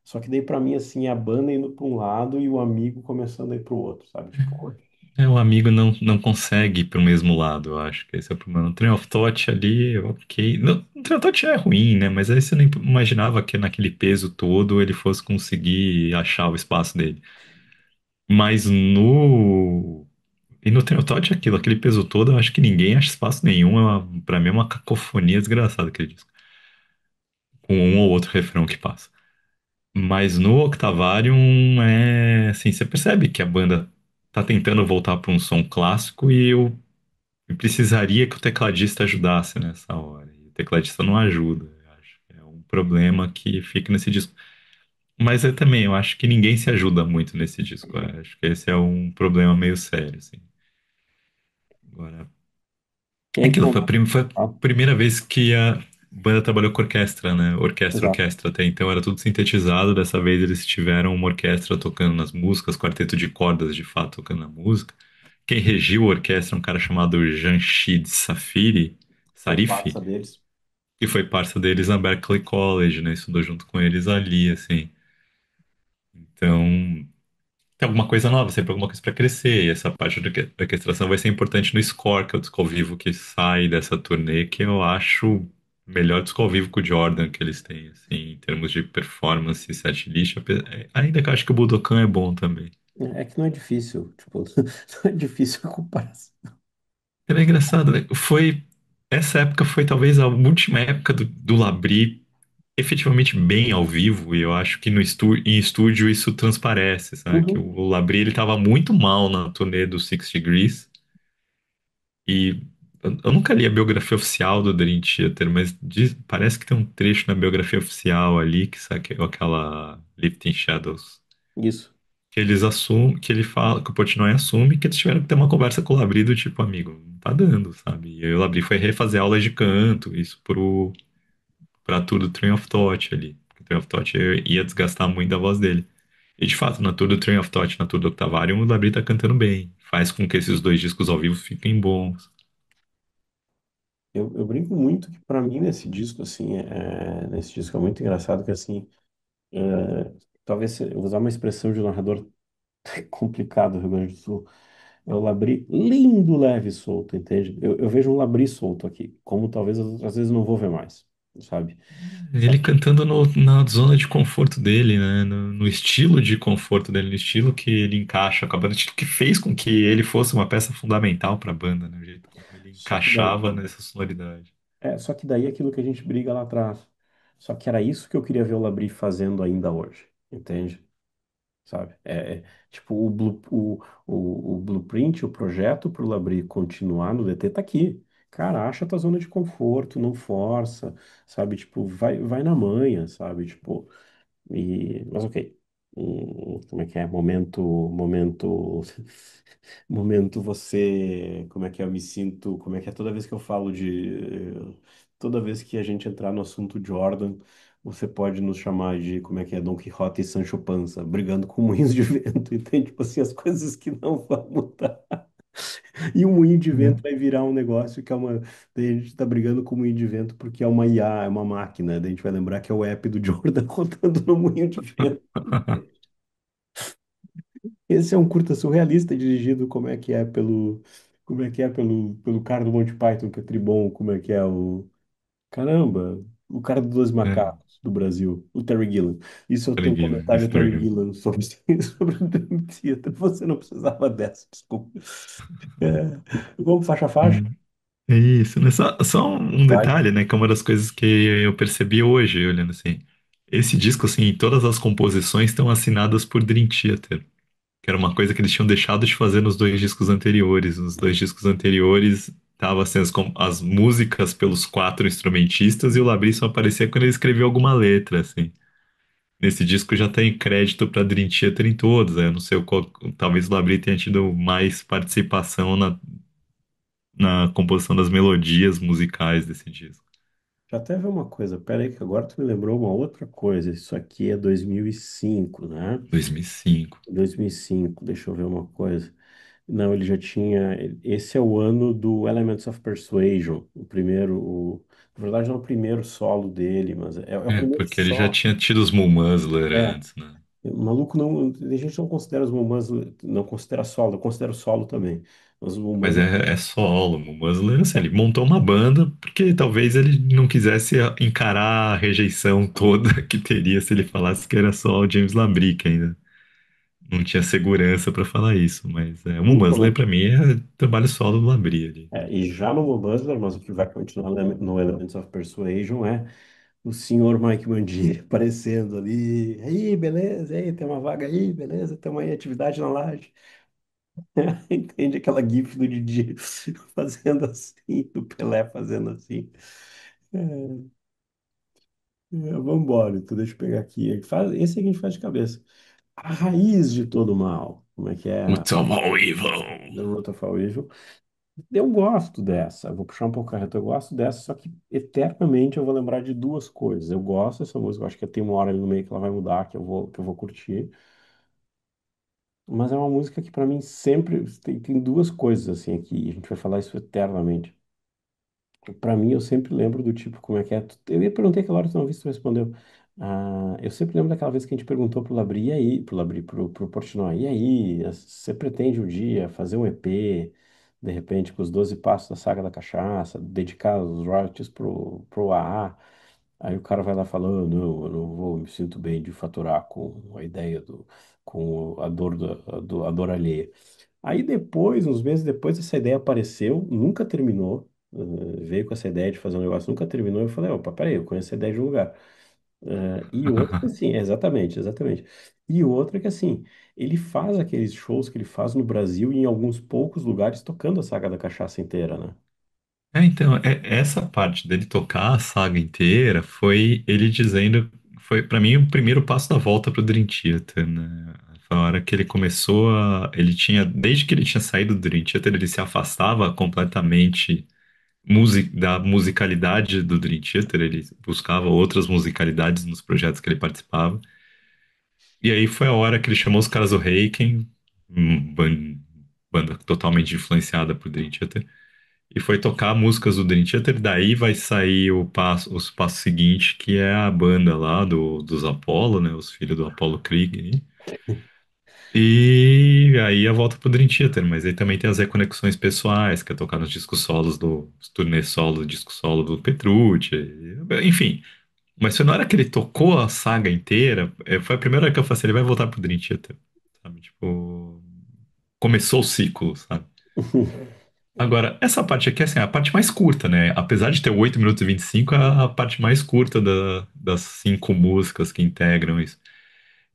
Só que daí pra mim, assim, é a banda indo pra um lado e o amigo começando a ir pro outro, sabe? Tipo, O amigo não consegue ir pro mesmo lado, eu acho que esse é o problema. No Train of Thought ali, ok. O Train of Thought é ruim, né? Mas aí você não imaginava que naquele peso todo ele fosse conseguir achar o espaço dele. Mas no. E no Train of Thought é aquilo, aquele peso todo, eu acho que ninguém acha espaço nenhum. Pra mim é uma cacofonia desgraçada aquele disco. Com um ou outro refrão que passa. Mas no Octavarium é assim, você percebe que a banda tá tentando voltar para um som clássico e eu precisaria que o tecladista ajudasse nessa hora. E o tecladista não ajuda. Eu acho que é um problema que fica nesse disco. Mas eu também, eu acho que ninguém se ajuda muito nesse disco. Eu acho que esse é um problema meio sério, assim. Agora, E é aí que aquilo, eu... foi a Ah, primeira vez que a banda trabalhou com orquestra, né? Orquestra, exato. orquestra. Até então era tudo sintetizado. Dessa vez eles tiveram uma orquestra tocando nas músicas, quarteto de cordas de fato tocando na música. Quem regiu a orquestra é um cara chamado Jamshid Safiri, Foi Sarifi, parça deles. que foi parça deles na Berklee College, né? Estudou junto com eles ali, assim. Então, tem alguma coisa nova, sempre alguma coisa para crescer. E essa parte da orquestração vai ser importante no score, que é o disco ao vivo que sai dessa turnê, que eu acho o melhor disco ao vivo com o Jordan que eles têm, assim, em termos de performance e setlist. Ainda que eu acho que o Budokan é bom também. É que não é difícil, tipo, não é difícil a comparação. Era engraçado, né? Essa época foi talvez a última época do Labrie efetivamente bem ao vivo, e eu acho que no em estúdio isso transparece, sabe? Que Uhum. o Labrie ele tava muito mal na turnê do Six Degrees, e eu nunca li a biografia oficial do Dream Theater, mas parece que tem um trecho na biografia oficial ali, que sabe, que é aquela Lifting Shadows, Isso. que eles assumem, que ele fala, que o Portnoy assume que eles tiveram que ter uma conversa com o Labrie do tipo, amigo, não tá dando, sabe? E aí o Labrie foi refazer aulas de canto, isso pra tour do Train of Thought ali. Porque o Train of Thought ia desgastar muito a voz dele. E de fato, na tour do Train of Thought, na tour do Octavarium, o Labrie tá cantando bem. Faz com que esses dois discos ao vivo fiquem bons. Eu brinco muito que para mim nesse disco, assim, nesse disco é muito engraçado que, assim, é, talvez eu vou usar uma expressão de um narrador complicado do Rio Grande do Sul. É o Labri lindo, leve e solto, entende? Eu vejo um Labri solto aqui, como talvez às vezes não vou ver mais, sabe? Só Ele que, cantando na zona de conforto dele, né? No estilo de conforto dele, no estilo que ele encaixa com a banda, o estilo que fez com que ele fosse uma peça fundamental pra banda, né? O jeito como ele só que daí, encaixava nessa sonoridade. só que daí é aquilo que a gente briga lá atrás. Só que era isso que eu queria ver o Labri fazendo ainda hoje, entende? Sabe? Tipo, o blueprint, o projeto para o Labri continuar no DT tá aqui. Cara, acha a tua zona de conforto, não força, sabe? Tipo, vai na manha, sabe? Tipo, mas ok. Como é que é? Momento você, como é que é? Eu me sinto, como é que é? Toda vez que eu falo toda vez que a gente entrar no assunto Jordan, você pode nos chamar de, como é que é? Don Quixote e Sancho Panza, brigando com moinhos de vento, entende? Tipo assim, as coisas que não vão mudar. E o moinho de vento vai virar um negócio que é uma. Daí a gente tá brigando com o moinho de vento porque é uma IA, é uma máquina. Daí a gente vai lembrar que é o app do Jordan rodando no moinho de vento. Esse é um curta surrealista dirigido como é que é pelo cara do Monty Python, que é tribom, como é que é caramba, o cara dos Dois É, Macacos do Brasil, o Terry Gilliam. Isso é o teu Tranquilo, comentário, Mr. Terry Gil. Gilliam, sobre o Dream Theater. Você não precisava dessa, desculpa. É, vamos faixa a faixa? É isso, né? Só um Vai. detalhe, né? Que é uma das coisas que eu percebi hoje, olhando assim. Esse disco, assim, todas as composições estão assinadas por Dream Theater, que era uma coisa que eles tinham deixado de fazer nos dois discos anteriores. Nos dois discos anteriores, tava assim, as músicas pelos quatro instrumentistas e o Labrie só aparecia quando ele escrevia alguma letra, assim. Nesse disco já tem crédito para Dream Theater em todos, né? Eu não sei talvez o Labrie tenha tido mais participação na composição das melodias musicais desse disco. Já até ver uma coisa, pera aí que agora tu me lembrou uma outra coisa. Isso aqui é 2005, né? 2005. 2005, deixa eu ver uma coisa. Não, ele já tinha. Esse é o ano do Elements of Persuasion, o primeiro. Na verdade, não é o primeiro solo dele, mas é o É, primeiro porque ele já solo. tinha tido os Mull Muzzler É, antes, né? o maluco não. A gente não considera os Mumbãs, não considera solo, eu considero solo também. Mas o Mas Mumbãs é solo, o Mull Muzzler, assim, ele montou uma banda porque talvez ele não quisesse encarar a rejeição toda que teria se ele falasse que era só o James Labrie, que ainda não tinha segurança pra falar isso. Mas o Mull Muzzler, pra mim, é trabalho solo do Labrie ali. e já no Mumbãs, mas o que vai continuar no Elements of Persuasion o senhor Mike Mandia aparecendo ali. Aí, beleza? Aí, tem uma vaga aí, beleza? Tem uma atividade na laje. Entende aquela gif do Didi fazendo assim, do Pelé fazendo assim. Vamos embora, então deixa eu pegar aqui. Esse aqui a gente faz de cabeça. A raiz de todo mal. Como é que é? Roots of all evil. The Root of All Evil. Eu gosto dessa. Eu vou puxar um pouco a reta. Eu gosto dessa, só que eternamente eu vou lembrar de duas coisas. Eu gosto dessa música, eu acho que tem uma hora ali no meio que ela vai mudar, que eu vou curtir. Mas é uma música que pra mim sempre tem duas coisas assim aqui. A gente vai falar isso eternamente. Pra mim, eu sempre lembro do tipo, como é que é? Eu ia perguntar aquela hora, tu não vi se tu respondeu. Ah, eu sempre lembro daquela vez que a gente perguntou pro Labri, e aí, pro Labri, pro Portnoy, e aí, você pretende um dia fazer um EP, de repente, com os 12 passos da saga da cachaça, dedicar os royalties pro AA? Aí o cara vai lá falando, não, eu não vou, me sinto bem de faturar com a ideia com a dor, a dor alheia. Aí depois, uns meses depois, essa ideia apareceu, nunca terminou. Veio com essa ideia de fazer um negócio, nunca terminou. Eu falei, opa, peraí, eu conheço a ideia de um lugar. E outra que assim, exatamente, exatamente. E outra que assim, ele faz aqueles shows que ele faz no Brasil e em alguns poucos lugares tocando a saga da cachaça inteira, né? Então, essa parte dele tocar a saga inteira foi ele dizendo, foi pra mim o primeiro passo da volta pro Dream Theater, né? Foi a hora que ele começou ele tinha, desde que ele tinha saído do Dream Theater, ele se afastava completamente da musicalidade do Dream Theater, ele buscava outras musicalidades nos projetos que ele participava. E aí foi a hora que ele chamou os caras do Reiken, banda totalmente influenciada por Dream Theater, e foi tocar músicas do Dream Theater. Daí vai sair os passos seguintes, que é a banda lá dos Apollo, né? Os filhos do Apollo Creed. E aí a volta pro Dream Theater, mas aí também tem as reconexões pessoais, que é tocar nos discos solos os turnê solo, disco solo do Petrucci, enfim. Mas foi na hora que ele tocou a saga inteira, foi a primeira hora que eu falei assim, ele vai voltar pro Dream Theater, sabe? Tipo, começou o ciclo, sabe? Agora, essa parte aqui, assim, é a parte mais curta, né? Apesar de ter 8 minutos e 25, é a parte mais curta das 5 músicas que integram isso.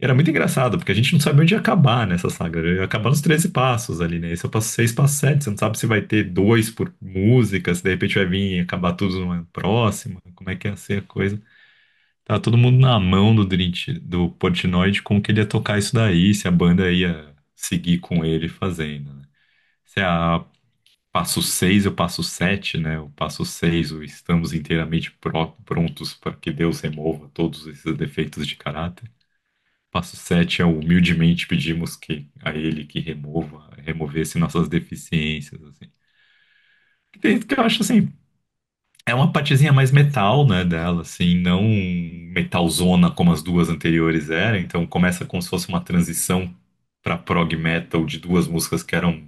Era muito engraçado, porque a gente não sabia onde ia acabar nessa saga. Ia acabar nos 13 passos ali, né? Esse é o passo 6, passo 7. Você não sabe se vai ter dois por música, se de repente vai vir e acabar tudo numa próxima. Como é que ia ser a coisa? Tava todo mundo na mão do Portnoy de como que ele ia tocar isso daí, se a banda ia seguir com ele fazendo, né? Se é a passo 6 e o passo 7, né? O passo 6, o estamos inteiramente prontos para que Deus remova todos esses defeitos de caráter. Passo 7 é o humildemente pedimos que a ele que removesse nossas deficiências, assim. Que eu acho assim, é uma partezinha mais metal, né, dela, assim, não metalzona como as duas anteriores eram. Então começa como se fosse uma transição para prog metal de duas músicas que eram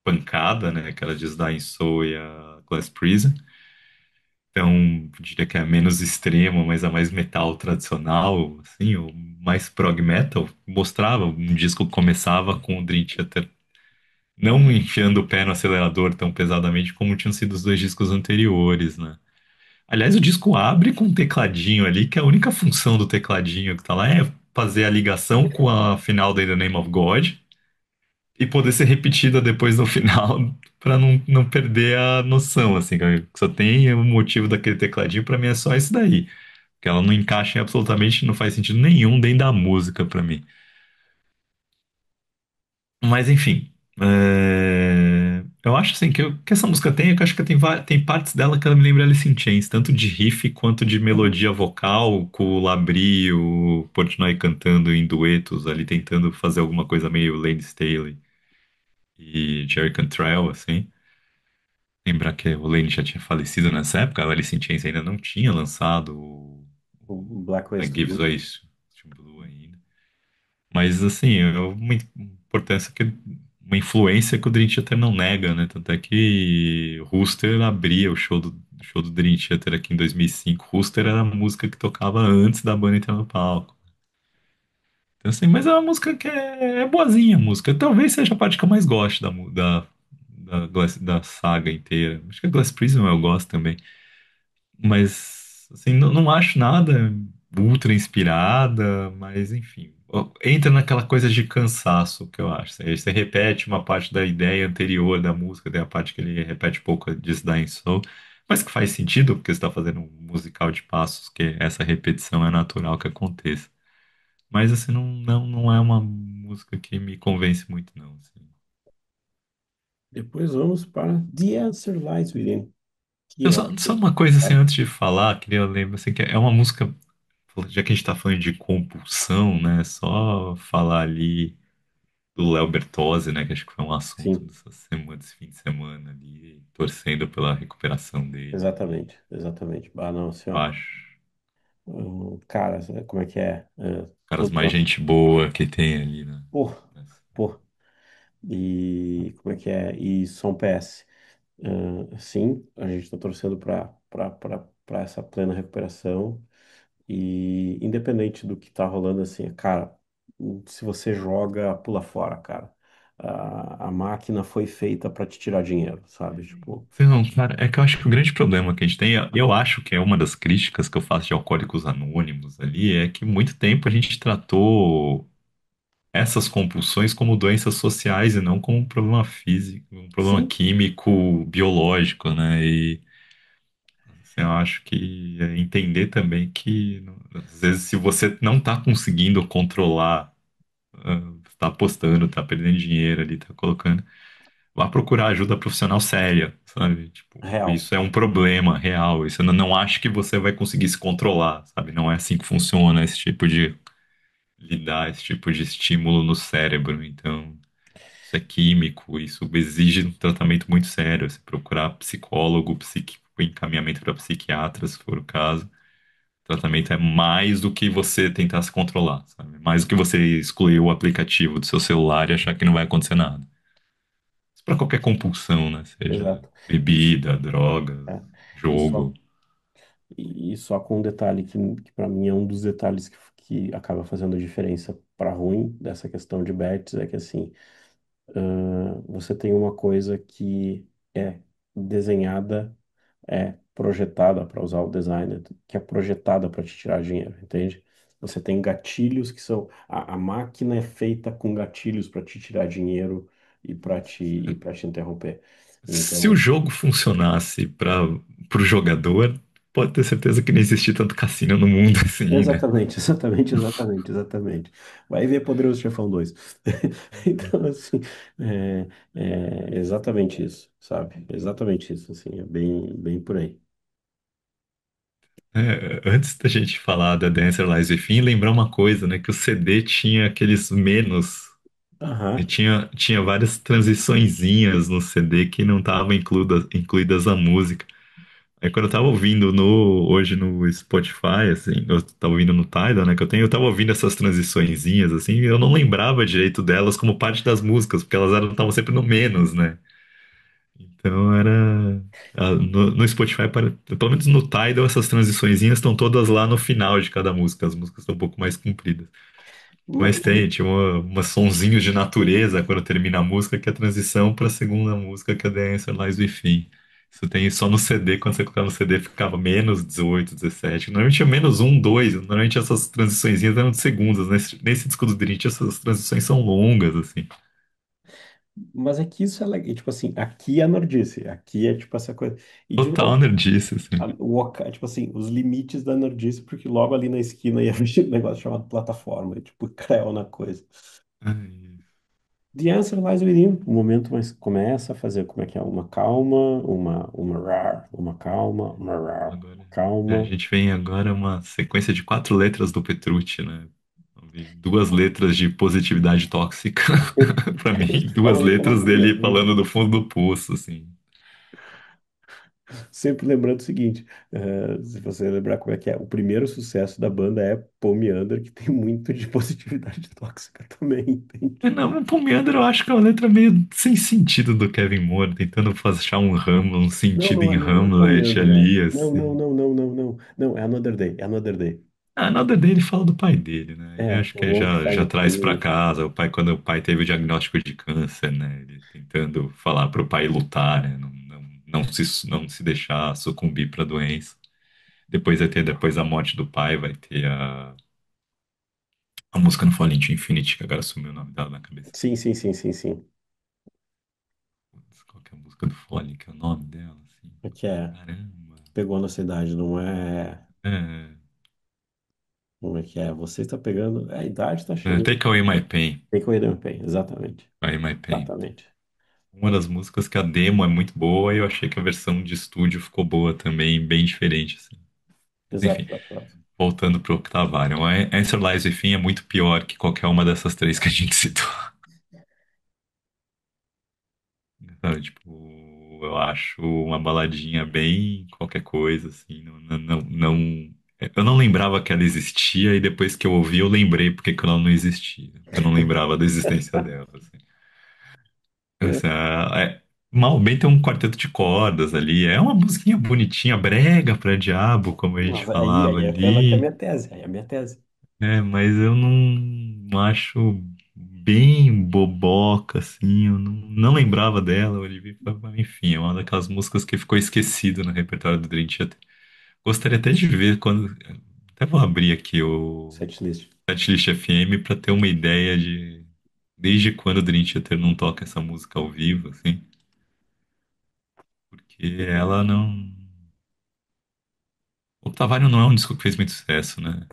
pancada, né, que era Just Dying Soul e a Glass Prison. Então, eu diria que é a menos extrema, mas a mais metal tradicional, assim, o mais prog metal, mostrava um disco que começava com o Dream Theater não enfiando o pé no acelerador tão pesadamente como tinham sido os dois discos anteriores, né? Aliás, o disco abre com um tecladinho ali, que a única função do tecladinho que tá lá é fazer a ligação com a final da In the Name of God e poder ser repetida depois no final para não perder a noção, assim, que só tem o motivo daquele tecladinho, para mim é só isso daí. Que ela não encaixa em absolutamente, não faz sentido nenhum dentro da música para mim. Mas enfim, eu acho assim que essa música tem, eu acho que tem partes dela que ela me lembra Alice in Chains, tanto de riff quanto de melodia vocal, com o Labrie e o Portnoy cantando em duetos ali, tentando fazer alguma coisa meio Lane Staley e Jerry Cantrell, assim. Lembrar que o Lane já tinha falecido nessa época, a Alice in Chains ainda não tinha lançado o O Black I West Gives Blue. Way to Blue ainda. Mas assim, é uma importância uma influência que o Dream Theater não nega, né? Tanto é que Rooster abria o show do Dream Theater aqui em 2005. Rooster era a música que tocava antes da banda entrar no palco. Então, assim, mas é uma música que é boazinha, a música. Talvez seja a parte que eu mais gosto da saga inteira. Acho que a Glass Prism eu gosto também. Mas Assim, não acho nada ultra inspirada, mas enfim. Entra naquela coisa de cansaço que eu acho. Você repete uma parte da ideia anterior da música, tem a parte que ele repete um pouco disso da Soul, mas que faz sentido, porque você está fazendo um musical de passos, que essa repetição é natural que aconteça. Mas assim, não é uma música que me convence muito, não. Assim. Depois vamos para The Answer Lies Within, que Eu é. só uma coisa assim, Fala. antes de falar, queria lembrar assim, que é uma música. Já que a gente tá falando de compulsão, né? Só falar ali do Léo Bertozzi, né? Que acho que foi um assunto Sim, dessa semana, desse fim de semana ali, torcendo pela recuperação dele, exatamente, exatamente. Ah, não, assim, eu ó. acho. Cara, como é que é? Caras Todos mais nós. gente boa que tem ali, né? Pô, pô. E como é que é? E só um PS. Sim, a gente está torcendo para essa plena recuperação. E independente do que tá rolando, assim, cara, se você joga, pula fora, cara. A máquina foi feita para te tirar dinheiro, sabe? Tipo, Não, cara, é que eu acho que o grande problema que a gente tem, eu acho que é uma das críticas que eu faço de Alcoólicos Anônimos ali, é que muito tempo a gente tratou essas compulsões como doenças sociais e não como um problema físico, um problema sim, químico, biológico, né? E assim, eu acho que é entender também que às vezes se você não está conseguindo controlar, está apostando, está perdendo dinheiro ali, está colocando, vá procurar ajuda profissional séria, sabe? Tipo, real. isso é um problema real. Isso eu não acho que você vai conseguir se controlar, sabe? Não é assim que funciona esse tipo de lidar, esse tipo de estímulo no cérebro. Então isso é químico, isso exige um tratamento muito sério. Se procurar psicólogo, encaminhamento para psiquiatra, se for o caso. O tratamento é mais do que você tentar se controlar, sabe? Mais do que você excluir o aplicativo do seu celular e achar que não vai acontecer nada. Isso para qualquer compulsão, né? Seja Exato. Isso, bebida, drogas, é, e só, jogo. e só com um detalhe que para mim é um dos detalhes que acaba fazendo a diferença para ruim dessa questão de bets, é que assim, você tem uma coisa que é desenhada, é projetada, para usar o designer, que é projetada para te tirar dinheiro, entende? Você tem gatilhos que são. A máquina é feita com gatilhos para te tirar dinheiro e para te interromper. Se o Então, jogo funcionasse para o jogador, pode ter certeza que não existe tanto cassino no mundo assim, né? exatamente, exatamente, exatamente, exatamente. Vai ver Poderoso Chefão 2. Então, assim, é, é exatamente isso, sabe? Exatamente isso, assim, é bem, bem por aí. Antes da gente falar da Dancer Lies Within, lembrar uma coisa, né? Que o CD tinha aqueles menos. Aham. Tinha várias transiçõezinhas no CD que não estavam incluídas a música. Aí quando eu tava ouvindo hoje no Spotify, assim, eu tava ouvindo no Tidal, né, que eu tava ouvindo essas transiçõezinhas, assim, e eu não lembrava direito delas como parte das músicas, porque elas estavam sempre no menos, né? Então era... no Spotify, pelo menos no Tidal, essas transiçõezinhas estão todas lá no final de cada música, as músicas estão um pouco mais compridas. Mas, Mas tinha uma sonzinhos de natureza quando termina a música, que é a transição para a segunda música, que é The Answer Lies Within. Isso tem só no CD, quando você colocava no CD ficava menos 18, 17. Normalmente tinha menos um, 2. Normalmente essas transições eram de segundos. Nesse disco do Dream, essas transições são longas, assim. mas é que isso é legal. Tipo assim, aqui é a nerdice. Aqui é tipo essa coisa. E de Total novo, nerdice, assim. tipo assim, os limites da nerdice, porque logo ali na esquina ia vir um negócio chamado plataforma, e, tipo, creu na coisa. Ai, The Answer Lies Within. O momento mas começa a fazer como é que é? Uma calma, uma rar, uma calma, uma rar, agora, a calma. gente vem agora uma sequência de 4 letras do Petrucci, né? Duas letras de positividade tóxica pra mim, duas Principalmente na letras primeira, dele né? falando do fundo do poço, assim. Sempre lembrando o seguinte, se você lembrar como é que é, o primeiro sucesso da banda é Paul Meander, que tem muito de positividade tóxica também, entende? Não, o Paul Meander eu acho que é uma letra meio sem sentido do Kevin Moore, tentando achar um Não, sentido não em é, não é Paul Hamlet Meander, é. ali, Não, não, assim. não, não, não, não. Não, é Another Day, é Another Day. Ah, nada dele fala do pai dele, né? E É, acho o que Won't já Find traz pra You. casa o pai, quando o pai teve o diagnóstico de câncer, né? Ele tentando falar pro pai lutar, né? Não se deixar sucumbir pra doença. Depois vai ter, depois da morte do pai, vai ter a música no Falling to Infinity, que agora sumiu o nome dela na cabeça. Sim, sim, sim, sim, sim. Putz, qual que é a música do Falling, que é o nome dela, assim? É que é, Caramba. pegou na cidade, não é. É, Como é que é? Você está pegando. A idade está chegando. Take Away My Pain. Tem corrida no pé, exatamente. Away My Pain. Exatamente. Uma das músicas que a demo é muito boa e eu achei que a versão de estúdio ficou boa também, bem diferente, assim. Mas Exato, enfim, exato, exato. voltando pro Octavarium. A Answer Lies Within é muito pior que qualquer uma dessas três que a gente citou. Sabe, tipo, eu acho uma baladinha bem qualquer coisa, assim. Eu não lembrava que ela existia e depois que eu ouvi eu lembrei porque que ela não existia. Porque eu não lembrava da existência dela, assim. É, Assim, mal bem tem um quarteto de cordas ali. É uma musiquinha bonitinha, brega pra diabo, como a gente mas aí, falava vai ter a ali. minha tese. Aí é a minha tese. Mas eu não acho bem boboca, assim. Eu não lembrava dela. Eu olhei e enfim, é uma daquelas músicas que ficou esquecida no repertório do Dream Theater. Gostaria até de ver quando. Até vou abrir aqui o Setlist. Setlist FM pra ter uma ideia de desde quando o Dream Theater não toca essa música ao vivo, assim. Porque ela não. O Tavares não é um disco que fez muito sucesso, né?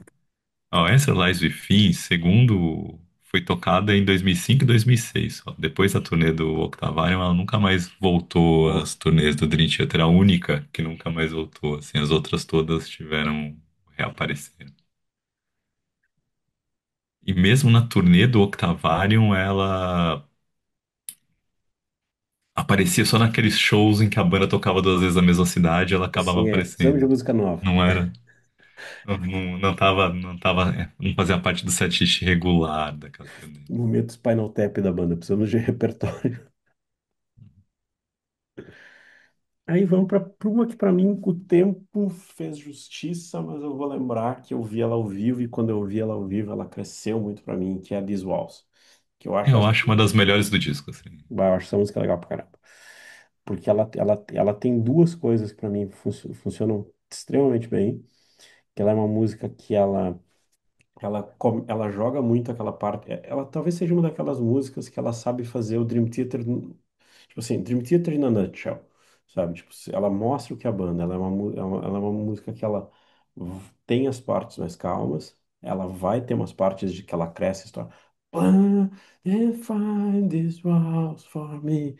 Ó, Answer Lies Within, segundo, foi tocada em 2005 e 2006. Ó. Depois da turnê do Octavarium, ela nunca mais voltou Hum. às turnês do Dream Theater, a única que nunca mais voltou. Assim, as outras todas tiveram reaparecer. E mesmo na turnê do Octavarium, ela aparecia só naqueles shows em que a banda tocava duas vezes na mesma cidade, ela acabava Assim, precisamos de aparecendo. música nova. Não era, não fazia parte do setlist regular daquela turnê. Momento Spinal Tap da banda. Precisamos de repertório. Aí vamos para uma que para mim o tempo fez justiça, mas eu vou lembrar que eu vi ela ao vivo e quando eu vi ela ao vivo ela cresceu muito para mim, que é a This Waltz. Que eu acho Eu acho uma das melhores do disco, assim. eu acho essa música legal pra caramba. Porque ela tem duas coisas que para mim funcionam extremamente bem. Que ela é uma música que ela joga muito aquela parte. Ela talvez seja uma daquelas músicas que ela sabe fazer o Dream Theater, tipo assim, Dream Theater in a nutshell, sabe? Tipo, ela mostra o que é a banda. Ela é uma música que ela tem as partes mais calmas. Ela vai ter umas partes de que ela cresce, a história. Plan and find this house for me.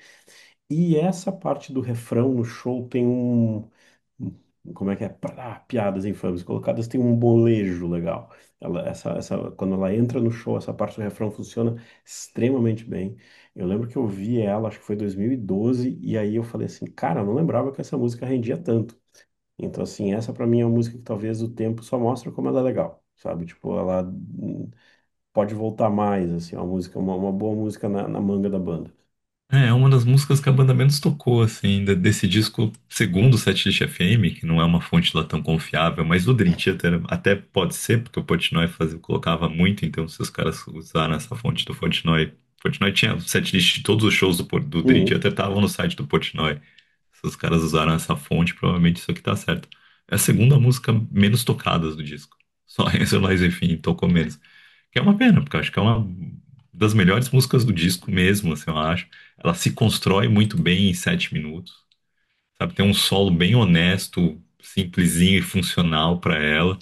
E essa parte do refrão no show tem como é que é? Piadas infames colocadas, tem um molejo legal. Quando ela entra no show, essa parte do refrão funciona extremamente bem. Eu lembro que eu vi ela, acho que foi 2012, e aí eu falei assim, cara, eu não lembrava que essa música rendia tanto. Então, assim, essa pra mim é uma música que talvez o tempo só mostra como ela é legal, sabe? Tipo, ela pode voltar mais, assim, uma boa música na manga da banda. É uma das músicas que a banda menos tocou, assim, desse disco, segundo o Setlist FM, que não é uma fonte lá tão confiável, mas do Dream Theater até pode ser, porque o Portnoy colocava muito, então se os caras usaram essa fonte do Portnoy tinha o setlist de todos os shows do Dream Uhum. Theater estavam no site do Portnoy. Se os caras usaram essa fonte, provavelmente isso aqui tá certo. É a segunda música menos tocada do disco. Só Answer Lies, enfim, tocou menos. Que é uma pena, porque eu acho que é uma das melhores músicas do disco mesmo, assim, eu acho. Ela se constrói muito bem em 7 minutos, sabe? Tem um solo bem honesto, simplesinho e funcional pra ela.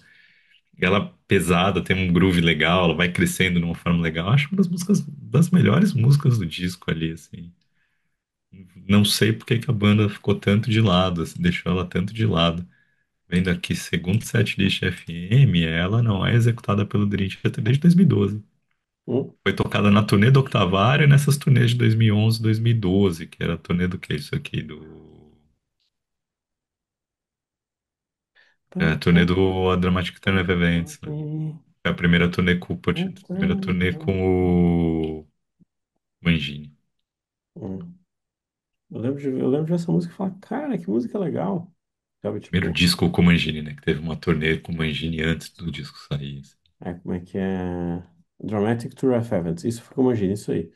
Ela pesada, tem um groove legal, ela vai crescendo de uma forma legal. Eu acho uma das músicas, das melhores músicas do disco ali, assim. Não sei por que que a banda ficou tanto de lado, assim, deixou ela tanto de lado. Vendo aqui, segundo o Setlist FM, ela não é executada pelo Dream Theater desde 2012. Uhum. Foi tocada na turnê do Octavário e nessas turnês de 2011, 2012, que era a turnê do que isso aqui? É a turnê do A Dramatic Turn of Events, né? É a primeira turnê primeira turnê com o Mangini. Uhum. Eu lembro dessa música e falar, cara, que música legal. Sabe, Primeiro tipo, disco com o Mangini, né? Que teve uma turnê com o Mangini antes do disco sair, assim. como é que é? Dramatic Tour of Events. Isso foi como imagina, isso aí.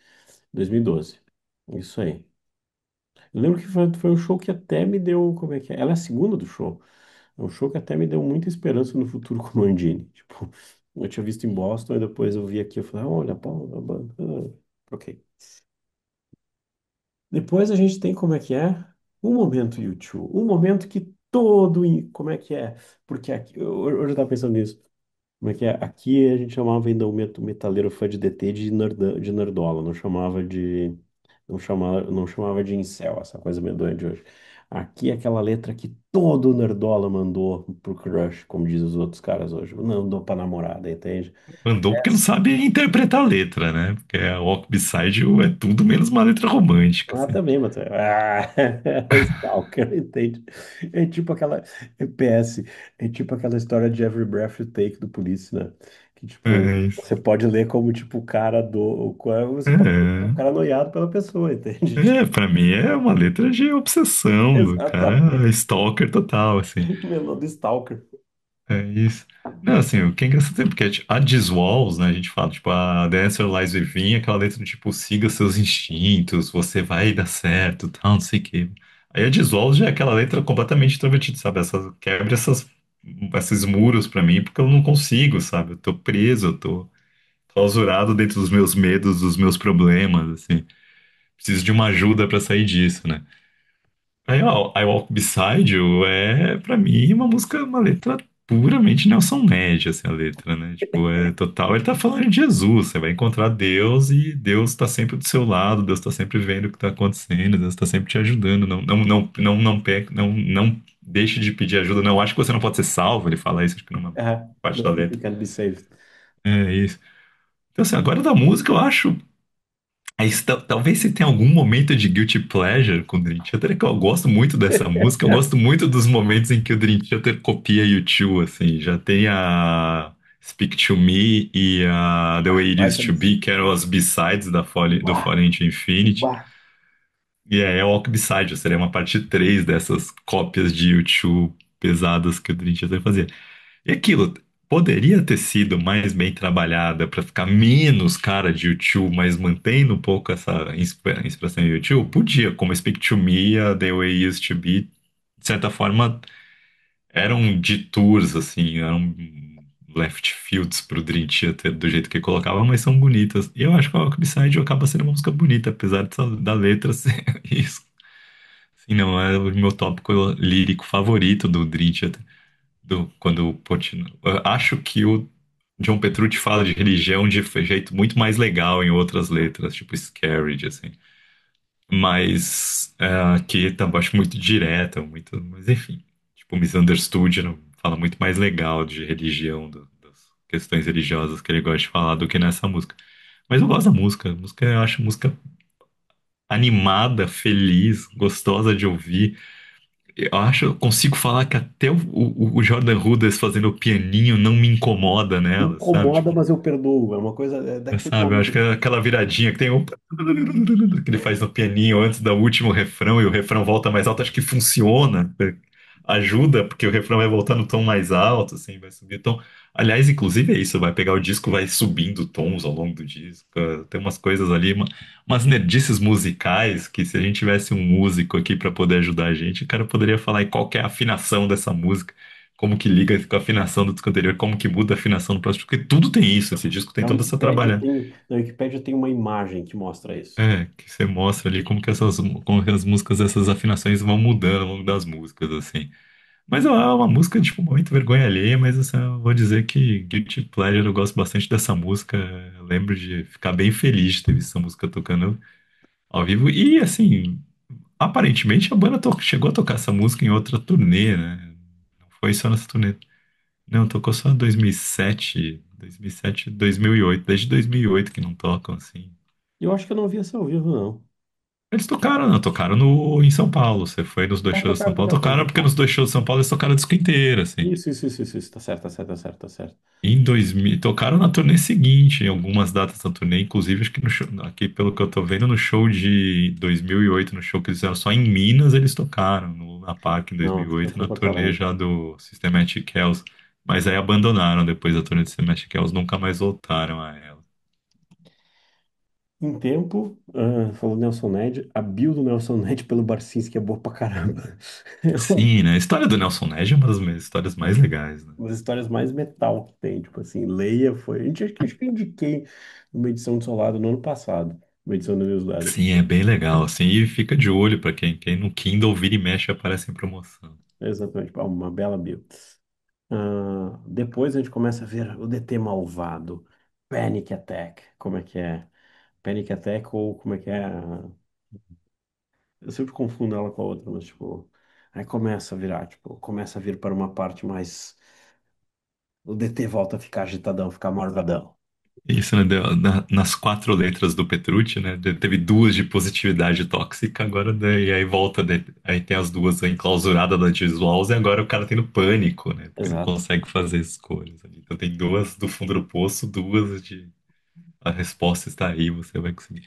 2012. Isso aí. Eu lembro que foi um show que até me deu, como é que é? Ela é a segunda do show. É um show que até me deu muita esperança no futuro com o Mandini. Tipo, eu tinha visto em Boston e depois eu vi aqui, eu falei, olha, pô, a banda. Ok. Depois a gente tem como é que é? Um momento YouTube. Um momento que como é que é? Porque aqui, eu já estava pensando nisso. Como é que é? Aqui a gente chamava ainda o metaleiro fã de DT de nerdola, não chamava de incel, essa coisa medonha de hoje. Aqui é aquela letra que todo nerdola mandou pro crush, como diz os outros caras hoje. Não, mandou pra namorada, entende? Mandou porque não sabe interpretar a letra, né? Porque a Walk Beside You é tudo menos uma letra romântica, Ah, assim. também, mas Stalker, entende? É tipo aquela PS, é tipo aquela história de Every Breath You Take do Police, né? Que tipo, É isso. você pode ler como tipo o cara você pode ler como o É, cara noiado pela pessoa, entende? Tipo, pra mim é uma letra de obsessão do cara, exatamente. stalker total, assim. Melô do Stalker. É isso. Não, assim, o que é engraçado é porque tipo, a These Walls, né, a gente fala, tipo, a The Answer Lies Within, aquela letra do tipo, siga seus instintos, você vai dar certo, tal, não sei o quê. Aí a These Walls já é aquela letra completamente introvertida, sabe? Quebra esses muros pra mim, porque eu não consigo, sabe? Eu tô preso, eu tô clausurado dentro dos meus medos, dos meus problemas, assim. Preciso de uma ajuda pra sair disso, né? Aí, ó, I Walk Beside You é, pra mim, uma música, uma letra puramente Nelson Ned, assim, a letra, né? Tipo, é total, ele tá falando de Jesus, você vai encontrar Deus e Deus tá sempre do seu lado, Deus tá sempre vendo o que tá acontecendo, Deus tá sempre te ajudando, não deixe de pedir ajuda, não, acho que você não pode ser salvo, ele fala isso, acho que numa É, parte da don't think letra. you can be saved. É isso. Então, assim, agora da música eu acho aí, talvez se tenha algum momento de guilty pleasure com o Dream Theater, é que eu gosto muito dessa música, eu gosto muito dos momentos em que o Dream Theater copia U2, assim, já tem a Speak to Me e a The Way It Used Baita to música. Be, que eram as B-sides do Bah, Fallen to Infinity, bah. e é Walk Beside, You, seria uma parte 3 dessas cópias de U2 pesadas que o Dream Theater fazia. E aquilo poderia ter sido mais bem trabalhada para ficar menos cara de YouTube, mas mantendo um pouco essa inspiração de YouTube? Podia, como Speak to Me, a The Way It Used to Be, de certa forma, eram detours, assim, eram left fields pro Dream Theater do jeito que colocava, mas são bonitas. E eu acho que a Walk Beside acaba sendo uma música bonita, apesar da letra ser isso. Assim, não é o meu tópico lírico favorito do Dream Theater quando o Portnoy. Eu acho que o John Petrucci fala de religião de jeito muito mais legal em outras letras, tipo Scared, assim. Mas aqui tá, acho muito direta, muito. Mas enfim. Tipo, Misunderstood fala muito mais legal de religião, das questões religiosas que ele gosta de falar do que nessa música. Mas eu gosto da música. A música, eu acho música animada, feliz, gostosa de ouvir. Eu acho, eu consigo falar que até o Jordan Rudess fazendo o pianinho não me incomoda nela, sabe? Incomoda, Tipo, mas eu perdoo. É uma coisa daquele sabe, eu acho que momento. é aquela viradinha que tem o que ele faz no pianinho antes do último refrão e o refrão volta mais alto, acho que funciona. Ajuda, porque o refrão vai voltar no tom mais alto, assim, vai subir o tom. Aliás, inclusive é isso, vai pegar o disco, vai subindo tons ao longo do disco. Tem umas coisas ali, umas nerdices musicais que se a gente tivesse um músico aqui para poder ajudar a gente, o cara poderia falar aí qual que é a afinação dessa música, como que liga com a afinação do disco anterior, como que muda a afinação do próximo, porque tudo tem isso, esse disco tem toda essa trabalhada. Na Wikipédia tem uma imagem que mostra isso. É, que você mostra ali como que as músicas, essas afinações vão mudando ao longo das músicas, assim. Mas é uma música, tipo, muito vergonha alheia, mas assim, eu vou dizer que Guilty Pleasure, eu gosto bastante dessa música. Eu lembro de ficar bem feliz de ter visto essa música tocando ao vivo. E, assim, aparentemente a banda chegou a tocar essa música em outra turnê, né? Não foi só nessa turnê. Não, tocou só em 2007, 2008. Desde 2008 que não tocam, assim. Eu acho que eu não vi essa ao vivo, não. Eles tocaram, não, tocaram em São Paulo. Você foi nos dois Ah, shows de São tocaram, Paulo, tocaram, tocaram. tocaram porque nos dois shows de São Paulo eles tocaram o disco inteiro, assim. Isso. Tá certo, tá certo, tá certo, tá certo. Em 2000, tocaram na turnê seguinte, em algumas datas da turnê, inclusive acho que no show, aqui pelo que eu tô vendo, no show de 2008, no show que eles fizeram só em Minas, eles tocaram no Luna Park em Não, eu 2008, fui na pra turnê caramba. já do Systematic Kells. Mas aí abandonaram depois da turnê do Systematic Kells, nunca mais voltaram a ela. Em tempo, falou Nelson Ned, a build do Nelson Ned pelo Barcinski é boa pra caramba. Sim, né? A história do Nelson Ned é uma das minhas histórias mais legais, né? Uma das histórias mais metal que tem, tipo assim, Leia foi. A gente acho que eu indiquei numa edição do Solado no ano passado, uma edição do newsletter. Sim, é bem legal, assim, e fica de olho pra quem no Kindle vira e mexe aparece em promoção. Exatamente, pá, uma bela build. Depois a gente começa a ver o DT malvado, Panic Attack, como é que é? Panic Attack ou como é que é? Eu sempre confundo ela com a outra, mas tipo, aí começa a virar, tipo, começa a vir para uma parte mais. O DT volta a ficar agitadão, ficar malvadão. Isso, né? Nas quatro letras do Petrucci, né? Teve duas de positividade tóxica, agora daí aí volta, aí tem as duas enclausuradas da Diswalls e agora o cara tendo pânico, né? Porque não Exato. consegue fazer escolhas ali. Então tem duas do fundo do poço, duas de a resposta está aí, você vai conseguir.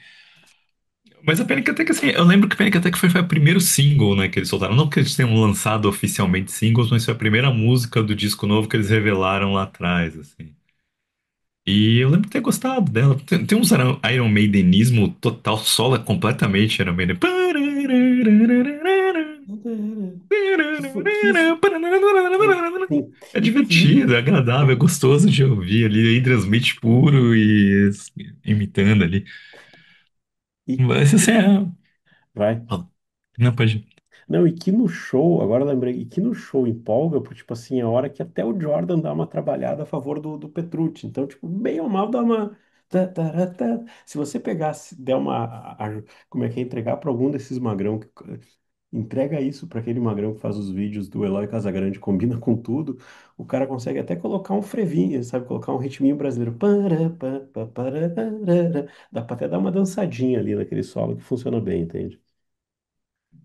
Mas a Panic! Attack, assim, eu lembro que Panic! Attack foi o primeiro single, né, que eles soltaram. Não que eles tenham lançado oficialmente singles, mas foi a primeira música do disco novo que eles revelaram lá atrás, assim. E eu lembro de ter gostado dela. Tem uns Iron Maidenismo total, sola completamente Iron Maiden. Que isso. Sim. É E que, divertido, é agradável, é gostoso de ouvir ali. Adrian Smith puro e imitando ali. e Mas assim, que, vai. não pode. Não, e que no show, agora eu lembrei, e que no show empolga, porque, tipo assim, a hora que até o Jordan dá uma trabalhada a favor do Petrucci. Então, tipo, bem ou mal dá uma. Se você pegasse, der uma. Como é que é? Entregar para algum desses magrão, entrega isso para aquele magrão que faz os vídeos do Eloy Casagrande, combina com tudo, o cara consegue até colocar um frevinho, sabe? Colocar um ritminho brasileiro. Dá pra até dar uma dançadinha ali naquele solo que funciona bem, entende?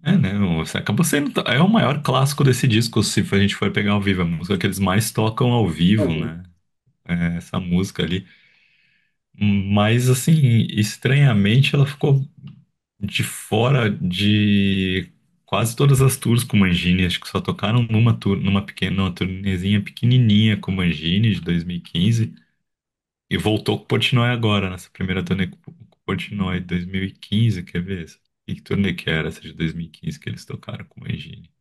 É, né? Você acabou sendo. É o maior clássico desse disco, se a gente for pegar ao vivo. É a música que eles mais tocam ao vivo, né? É, essa música ali. Mas, assim, estranhamente, ela ficou de fora de quase todas as tours com Mangini. Acho que só tocaram numa tour, numa pequena, numa turnezinha pequenininha com Mangini de 2015. E quinze. E voltou com o Portnoy agora, nessa primeira turnê com o Portnoy de 2015. Quer ver? Que turnê que era essa de 2015 que eles tocaram com Mangini?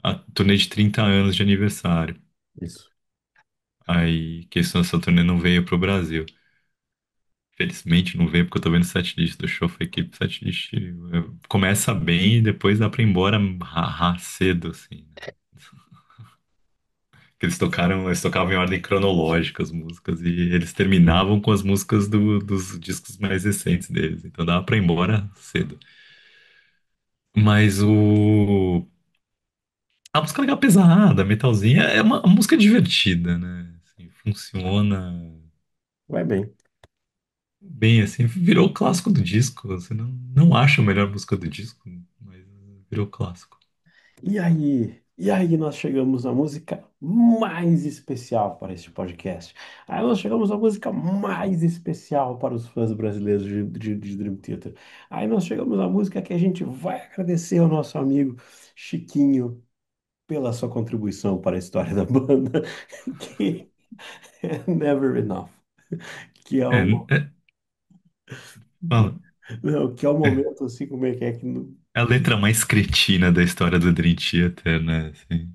A turnê de 30 anos de aniversário. Isso. Aí, que essa turnê não veio pro Brasil. Felizmente não veio, porque eu tô vendo o setlist do show. Foi que o setlist começa bem e depois dá pra ir embora cedo, assim. Que eles tocavam em ordem cronológica as músicas e eles terminavam com as músicas dos discos mais recentes deles. Então dava pra ir embora cedo. Mas a música legal pesada, metalzinha, é uma música divertida, né? Assim, funciona Vai bem. bem, assim, virou o clássico do disco. Você não acha a melhor música do disco, mas virou clássico. E aí nós chegamos à música mais especial para este podcast. Aí nós chegamos à música mais especial para os fãs brasileiros de Dream Theater. Aí nós chegamos à música que a gente vai agradecer ao nosso amigo Chiquinho pela sua contribuição para a história da banda, que é Never Enough, que é É, o, fala. não, que é o É, momento assim, como é que é que é a letra mais cretina da história do Dream Theater, né? Assim.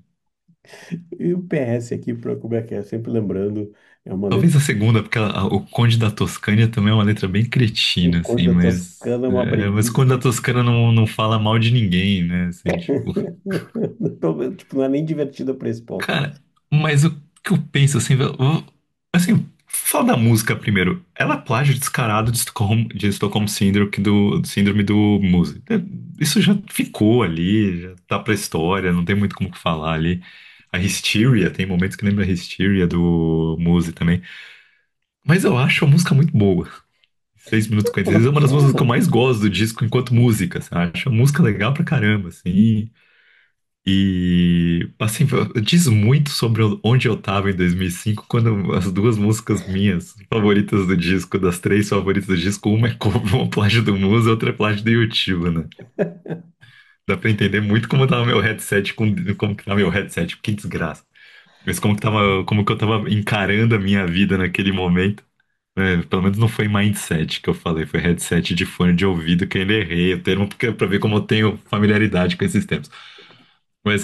e o PS aqui para como é que é, sempre lembrando, é uma letra. Talvez a segunda, porque o Conde da Toscânia também é uma letra bem O cretina, Conde assim, da mas, Toscana é uma mas o Conde breguice. da Toscana não fala mal de ninguém, né? Assim, tipo, Tipo, não é nem divertida para esse ponto. cara, mas o que eu penso, assim, assim, fala da música primeiro. Ela é plágio descarado de Stockholm Syndrome síndrome do Muse. Isso já ficou ali, já tá pra história, não tem muito como falar ali. A Hysteria, tem momentos que lembra a Hysteria do Muse também. Mas eu acho a música muito boa. 6 minutos e 46 é uma das músicas que eu mais gosto do disco enquanto música, sabe? Acho a música legal pra caramba, assim. E, assim, diz muito sobre onde eu tava em 2005, quando as duas músicas minhas favoritas do disco, das três favoritas do disco, uma é cover, uma plágio do Musa, outra é plágio do YouTube, né? Dá pra entender muito como tava meu headset, como que tava meu headset, que desgraça. Mas como que eu tava encarando a minha vida naquele momento. Pelo menos não foi mindset que eu falei, foi headset de fone de ouvido que eu ainda errei o termo, porque pra ver como eu tenho familiaridade com esses termos. Mas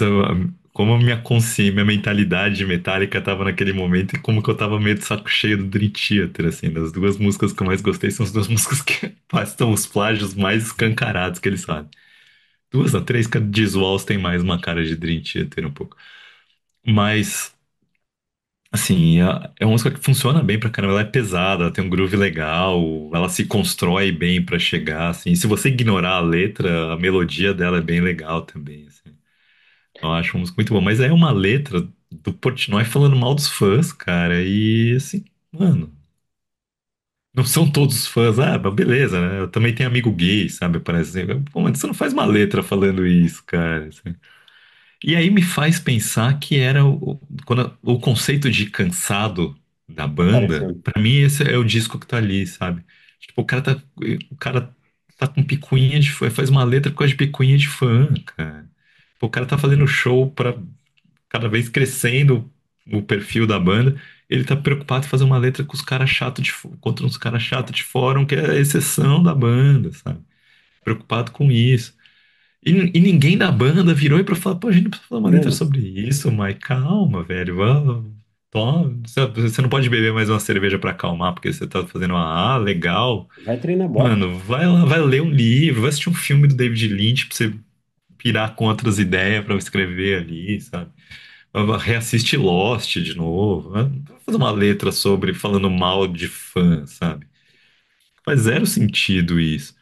como a minha consciência, minha mentalidade metálica tava naquele momento e como que eu tava meio de saco cheio do Dream Theater, assim, das duas músicas que eu mais gostei são as duas músicas que são os plágios mais escancarados que eles fazem. Duas ou três que a Walls tem mais uma cara de Dream Theater um pouco. Mas, assim, é uma música que funciona bem pra caramba. Ela é pesada, ela tem um groove legal, ela se constrói bem pra chegar, assim. E se você ignorar a letra, a melodia dela é bem legal também, assim. Eu acho uma música muito boa. Mas é uma letra do Portnoy falando mal dos fãs, cara. E, assim, mano, não são todos os fãs. Ah, mas beleza, né? Eu também tenho amigo gay, sabe? Parece assim. Pô, mas você não faz uma letra falando isso, cara. Assim. E aí me faz pensar que era quando, o conceito de cansado da banda, Parecendo. pra mim esse é o disco que tá ali, sabe? Tipo, o cara tá com picuinha de fã, faz uma letra por causa de picuinha de fã, cara. Pô, o cara tá fazendo show pra cada vez crescendo o perfil da banda. Ele tá preocupado em fazer uma letra com os caras chatos contra uns caras chatos de fórum, que é a exceção da banda, sabe? Preocupado com isso. E ninguém da banda virou e pra falar, pô, a gente não precisa fazer uma letra Bruno, sobre isso, mas calma, velho. Vamos, você não pode beber mais uma cerveja pra acalmar porque você tá fazendo uma legal. vai treinar boxe. Mano, vai lá, vai ler um livro, vai assistir um filme do David Lynch pra você pirar com outras ideias pra escrever ali, sabe? Reassiste Lost de novo. Vai fazer uma letra sobre falando mal de fã, sabe? Faz zero sentido isso.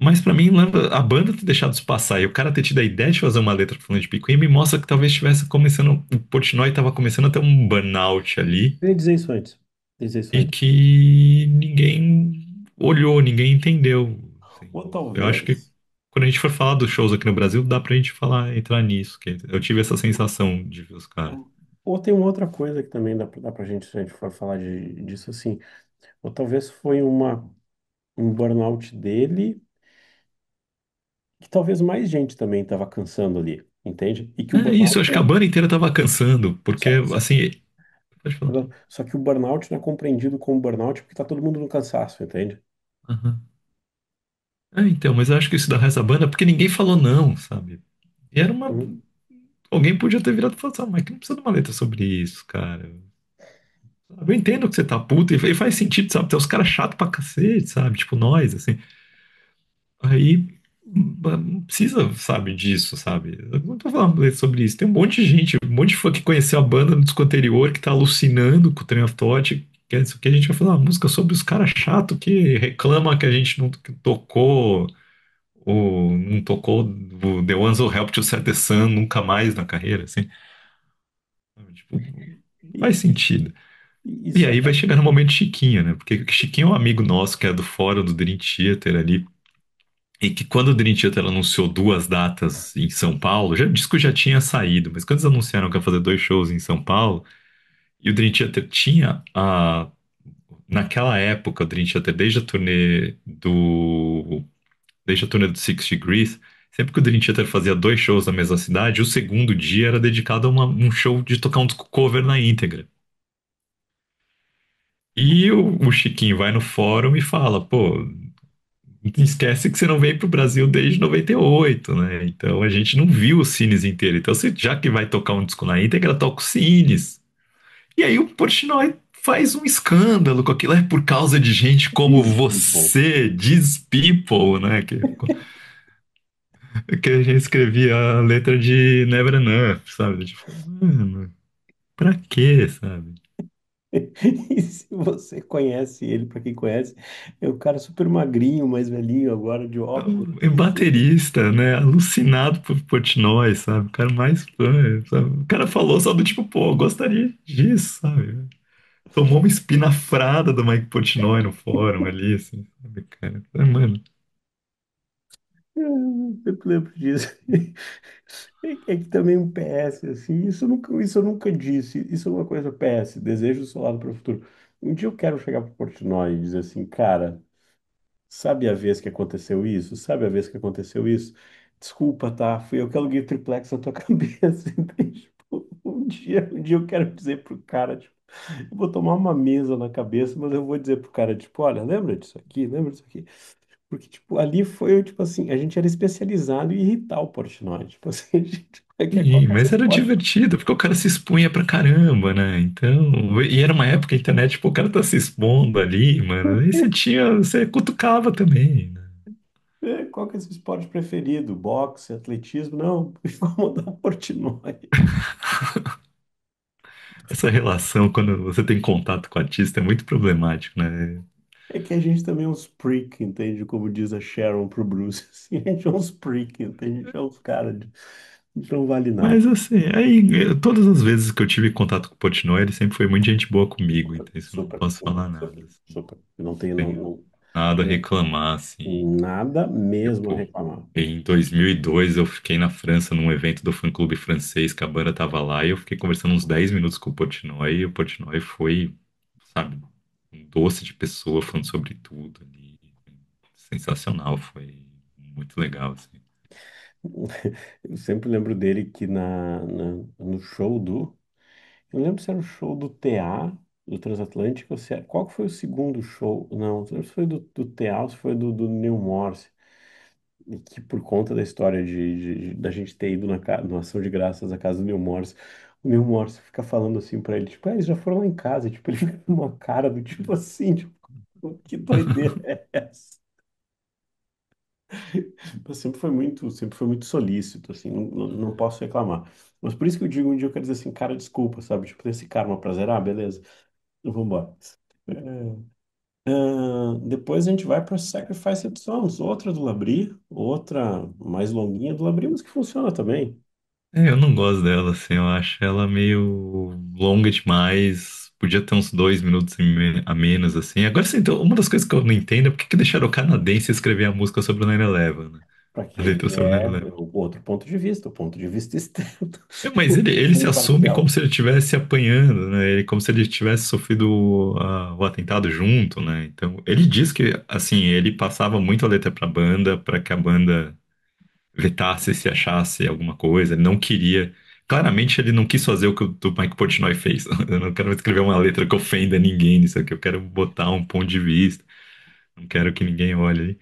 Mas pra mim, a banda ter deixado isso passar e o cara ter tido a ideia de fazer uma letra falando de picuinha me mostra que talvez estivesse começando, o Portnoy estava começando a ter um burnout ali Eu ia dizer isso antes. Eu ia dizer isso e antes. que ninguém olhou, ninguém entendeu. Assim. Ou Eu acho que talvez. quando a gente for falar dos shows aqui no Brasil, dá pra gente falar, entrar nisso, que eu tive essa sensação de ver os caras. Ou tem uma outra coisa que também dá pra gente, se a gente for falar disso assim. Ou talvez foi um burnout dele, que talvez mais gente também estava cansando ali, entende? E que o É isso, eu burnout acho que a banda inteira tava cansando, porque, só, assim, pode falar. só que o burnout não é compreendido como burnout porque tá todo mundo no cansaço, entende? Aham. Então, mas eu acho que isso dá raiva à banda porque ninguém falou não, sabe? E era uma. Uhum. Alguém podia ter virado e falado, assim, mas que não precisa de uma letra sobre isso, cara. Eu entendo que você tá puto e faz sentido, sabe? Tem os caras chatos pra cacete, sabe? Tipo nós, assim. Aí não precisa, sabe, disso, sabe? Eu não tô falando sobre isso. Tem um monte de gente, um monte de fã que conheceu a banda no disco anterior, que tá alucinando com o Train of Thought, que é isso que a gente vai fazer uma música sobre os caras chatos que reclamam que a gente não tocou não tocou o The Ones Who Helped You Set the Sun nunca mais na carreira, assim. Tipo, não E, faz sentido. e E só aí que vai chegar no momento Chiquinho, né? Porque Chiquinho é um amigo nosso que é do fórum do Dream Theater ali. E que quando o Dream Theater anunciou duas datas em São Paulo, já, o disco já tinha saído, mas quando eles anunciaram que ia fazer dois shows em São Paulo, e o Dream Theater tinha naquela época, o Dream Theater, desde a turnê do Six Degrees, sempre que o Dream Theater fazia dois shows na mesma cidade, o segundo dia era dedicado a um show de tocar um disco cover na íntegra. E o Chiquinho vai no fórum e fala, pô, não esquece que você não veio pro Brasil desde 98, né? Então a gente não viu o Cines inteiro. Então, já que vai tocar um disco na íntegra, toca o Cines. E aí o Portnoy faz um escândalo com aquilo. É por causa de gente como these people. você, these people, né? Que a gente escrevia a letra de Never Enough, sabe? Tipo, mano, pra quê, sabe? E se você conhece ele, pra quem conhece, é o cara super magrinho, mais velhinho agora, de óculos. É baterista, né? Alucinado por Portnoy, sabe? O cara mais fã, sabe? O cara falou só do tipo, pô, eu gostaria disso, sabe? Tomou uma espinafrada do Mike Portnoy no fórum ali, assim, sabe, cara? Mano, Eu lembro disso. É que também um PS, assim, isso eu nunca disse, isso é uma coisa PS, desejo solado para o futuro. Um dia eu quero chegar pro Portnoy e dizer assim, cara, sabe a vez que aconteceu isso? Sabe a vez que aconteceu isso? Desculpa, tá? Fui eu que aluguei o triplex na tua cabeça, entende? Tipo, um dia eu quero dizer pro cara, tipo, Eu vou tomar uma mesa na cabeça, mas eu vou dizer pro cara, tipo, olha, lembra disso aqui? Lembra disso aqui? Porque, tipo, ali foi, tipo assim, a gente era especializado em irritar o Portnoy. Tipo assim, a gente, qual Sim, que é esse mas era spot? divertido, porque o cara se expunha pra caramba, né? Então, e era uma época que a internet, tipo, o cara tá se expondo ali, mano. Aí você tinha, você cutucava também, né? Qual que é esse esporte preferido? Boxe, atletismo? Não, vamos dar Portnoy. Essa relação, quando você tem contato com o artista, é muito problemático, né? É que a gente também é uns freak, entende? Como diz a Sharon pro Bruce. Assim, a gente é uns freak, entende? A gente é uns caras. A gente não vale nada. Mas assim, aí todas as vezes que eu tive contato com o Portnoy, ele sempre foi muito gente boa comigo, então isso eu não Super, posso falar nada, super, assim. super. Não tenho Não tenho nada a reclamar, assim. nada mesmo a Tipo, reclamar. em 2002 eu fiquei na França num evento do fã-clube francês, que a banda tava lá, e eu fiquei conversando uns 10 minutos com o Portnoy, e o Portnoy foi, sabe, um doce de pessoa falando sobre tudo ali. Sensacional, foi muito legal, assim. Eu sempre lembro dele que no show do. Eu lembro se era o show do TA, do Transatlântico, ou se era, qual que foi o segundo show? Não lembro se foi do TA ou se foi do Neil Morse. E que por conta da história da gente ter ido na ação de graças à casa do Neil Morse, o Neil Morse fica falando assim pra ele, tipo, eles já foram lá em casa, e, tipo, ele fica com uma cara do tipo assim, tipo, que doideira é essa? Sempre foi muito solícito, assim, não posso reclamar. Mas por isso que eu digo, um dia eu quero dizer assim, cara, desculpa, sabe? Tipo, tem esse karma pra zerar, beleza? Vamos embora. Depois a gente vai para Sacrifice of Songs, outra do Labrie, outra mais longuinha do Labrie, mas que funciona também. É, eu não gosto dela, assim, eu acho ela meio longa demais. Podia ter uns 2 minutos a menos, assim. Agora, sim, então, uma das coisas que eu não entendo é por que que deixaram o canadense escrever a música sobre o 9/11, né? Para A quê? letra sobre o É 9/11. o outro ponto de vista, o ponto de vista externo, É, mas o ele se assume como imparcial. se ele estivesse apanhando, né? Como se ele tivesse sofrido o atentado junto, né? Então, ele diz que, assim, ele passava muito a letra pra banda, pra que a banda vetasse se achasse alguma coisa. Ele não queria. Claramente, ele não quis fazer o que o Mike Portnoy fez. Eu não quero escrever uma letra que ofenda ninguém nisso aqui. Eu quero botar um ponto de vista. Não quero que ninguém olhe.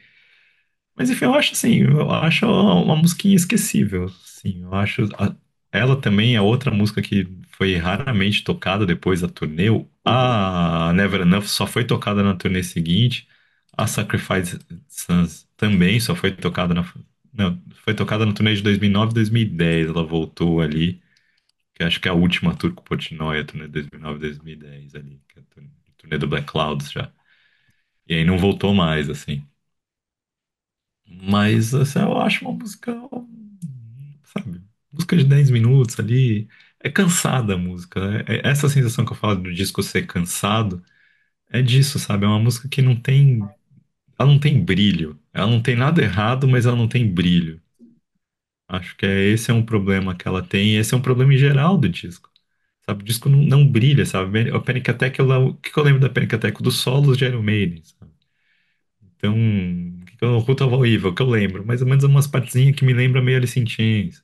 Mas enfim, eu acho assim, eu acho uma musiquinha esquecível. Sim, eu acho. Ela também é outra música que foi raramente tocada depois da turnê. Uhum, A Never Enough só foi tocada na turnê seguinte. A Sacrifice Sons também só foi tocada na. Não, foi tocada na turnê de 2009 e 2010. Ela voltou ali, que acho que é a última tour com o Portnoy, a turnê de 2009 e 2010 ali, que é a turnê do Black Clouds já. E aí não voltou mais, assim. Mas assim, eu acho uma música, sabe, música de 10 minutos ali. É cansada a música, né? Essa sensação que eu falo do disco ser cansado é disso, sabe? É uma música que não tem. Ela não tem brilho. Ela não tem nada errado, mas ela não tem brilho. Acho que esse é um problema que ela tem, e esse é um problema em geral do disco. Sabe? O disco não brilha, sabe? A Panic Attack, o que que eu lembro da Panic Attack? Dos solos de Iron Maiden, sabe? Então, o Ruta ao Evil, que eu lembro, mais ou menos umas partezinhas que me lembram meio Alice in Chains.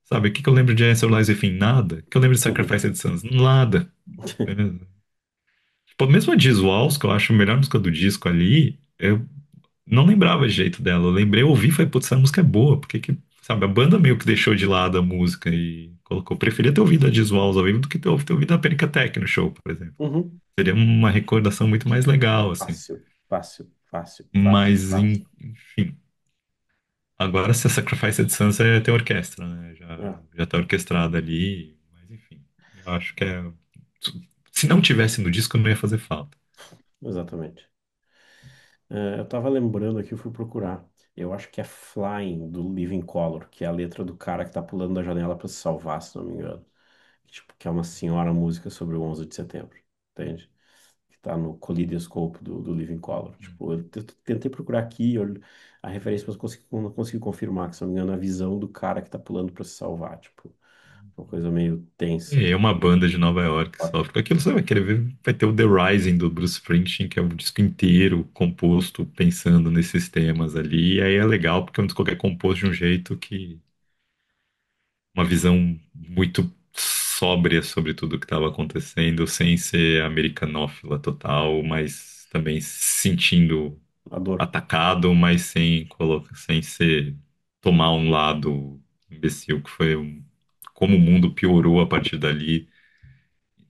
Sabe, o que que eu lembro de Answer Lies Within? Nada. O que eu lembro de uhum. Sacrifice of Sons? Nada. Beleza? Tipo, mesmo a Diz Walls, que eu acho a melhor música do disco ali, eu não lembrava o jeito dela. Eu lembrei, eu ouvi e falei, putz, essa música é boa. Porque que, sabe, a banda meio que deixou de lado a música e colocou. Eu preferia ter ouvido a Diz Walls ao vivo do que ter ouvido a Panic! Attack no show, por exemplo. Uhum. Seria uma recordação muito mais legal, assim. Fácil, fácil, fácil, fácil, Mas, fácil. enfim. Agora, se a Sacrifice of Sons tem orquestra, né? É, Já tá orquestrada ali. Mas, enfim. Eu acho que é. Se não tivesse no disco, não ia fazer falta. exatamente. Eu tava lembrando aqui, eu fui procurar. Eu acho que é Flying, do Living Color, que é a letra do cara que tá pulando da janela pra se salvar, se não me engano. Tipo, que é uma senhora música sobre o 11 de setembro, entende? Que tá no Kaleidoscope do Living Color. Tipo, eu tentei procurar aqui, a referência, mas não consegui confirmar, que se não me engano, é a visão do cara que tá pulando pra se salvar, tipo, uma coisa meio tensa. É uma banda de Nova York que sofre com aquilo. Você vai querer ver, vai ter o The Rising do Bruce Springsteen, que é um disco inteiro composto pensando nesses temas ali. E aí é legal, porque é um disco que é composto de um jeito que. Uma visão muito sóbria sobre tudo o que estava acontecendo, sem ser americanófila total, mas também se sentindo A dor. atacado, mas sem ser tomar um lado imbecil, que foi como o mundo piorou a partir dali,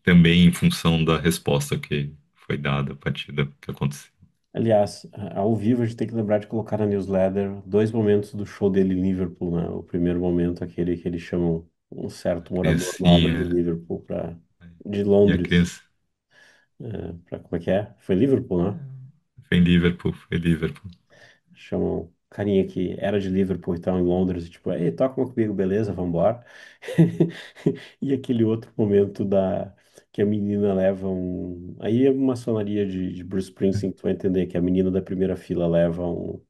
também em função da resposta que foi dada a partir do que aconteceu. Aliás, ao vivo a gente tem que lembrar de colocar na newsletter dois momentos do show dele em Liverpool, né? O primeiro momento, aquele que eles chamam um certo morador nobre de Criancinha, Liverpool de e a Londres, criança. como é que é? Foi Liverpool, né? Foi em Liverpool, foi Liverpool. Chamam carinha que era de Liverpool e tal em Londres, e tipo, ei, toca uma comigo, beleza, vambora. E aquele outro momento que a menina leva um. Aí é uma sonaria de Bruce Springsteen, que tu vai entender que a menina da primeira fila leva o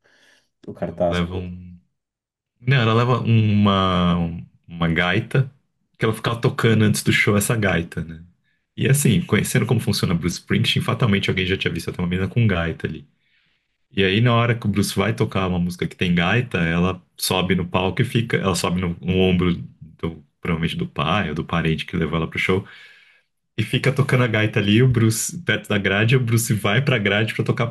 cartaz. Leva um. Não, ela leva uma gaita que ela ficava tocando antes do show essa gaita, né? E assim, conhecendo como funciona Bruce Springsteen, fatalmente alguém já tinha visto até uma menina com gaita ali. E aí, na hora que o Bruce vai tocar uma música que tem gaita, ela sobe no palco e fica. Ela sobe no ombro provavelmente do pai ou do parente que levou ela pro show. E fica tocando a gaita ali, o Bruce perto da grade, o Bruce vai pra grade pra tocar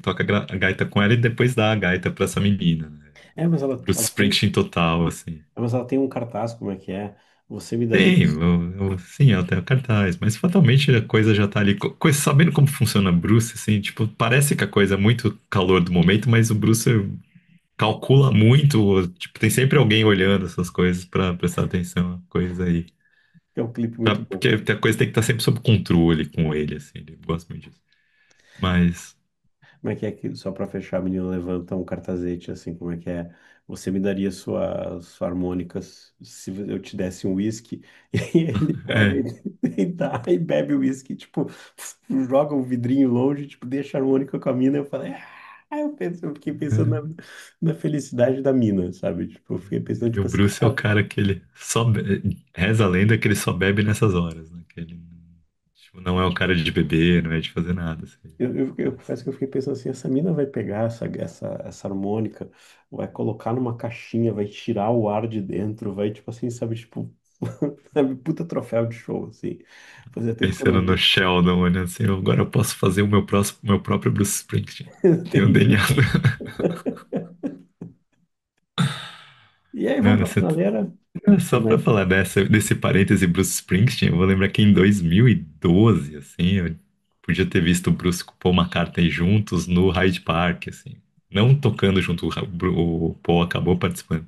toca a gaita com ela e depois dá a gaita pra essa menina, né? É, mas Bruce Springsteen total, assim. ela tem um cartaz, como é que é? Você me daria. Tem, sim, ela tem o cartaz, mas fatalmente a coisa já tá ali. Sabendo como funciona Bruce, assim, tipo, parece que a coisa é muito calor do momento, mas o Bruce calcula muito, tipo, tem sempre alguém olhando essas coisas pra prestar atenção, coisa aí. É um clipe muito Porque bom. a coisa tem que estar sempre sob controle com ele, assim, ele gosta muito disso. Mas, Como é que, só pra fechar, a menina levanta um cartazete assim, como é que é? Você me daria sua harmônicas se eu te desse um whisky? E ele pega é, e dá e bebe o whisky, tipo, joga o vidrinho longe, tipo, deixa a harmônica com a mina. Eu falei, eu fiquei pensando na felicidade da mina, sabe? Tipo, eu fiquei pensando, e o tipo assim, Bruce é o cara que ele só reza a lenda que ele só bebe nessas horas, né? Que ele tipo, não é o cara de beber, não é de fazer nada, assim. eu confesso que eu fiquei pensando assim, essa mina vai pegar essa harmônica, vai colocar numa caixinha, vai tirar o ar de dentro, vai, tipo assim, sabe, tipo, sabe, puta troféu de show, assim. Fazia tempo que eu Pensando não no Sheldon, olhando assim, agora eu posso fazer o meu próprio Bruce Springsteen. Tem o vi. DNA. E aí, vamos Não, pra finaleira? só Como pra é? falar desse parêntese Bruce Springsteen, eu vou lembrar que em 2012, assim, eu podia ter visto o Bruce com o Paul McCartney juntos no Hyde Park, assim. Não tocando junto, o Paul acabou participando.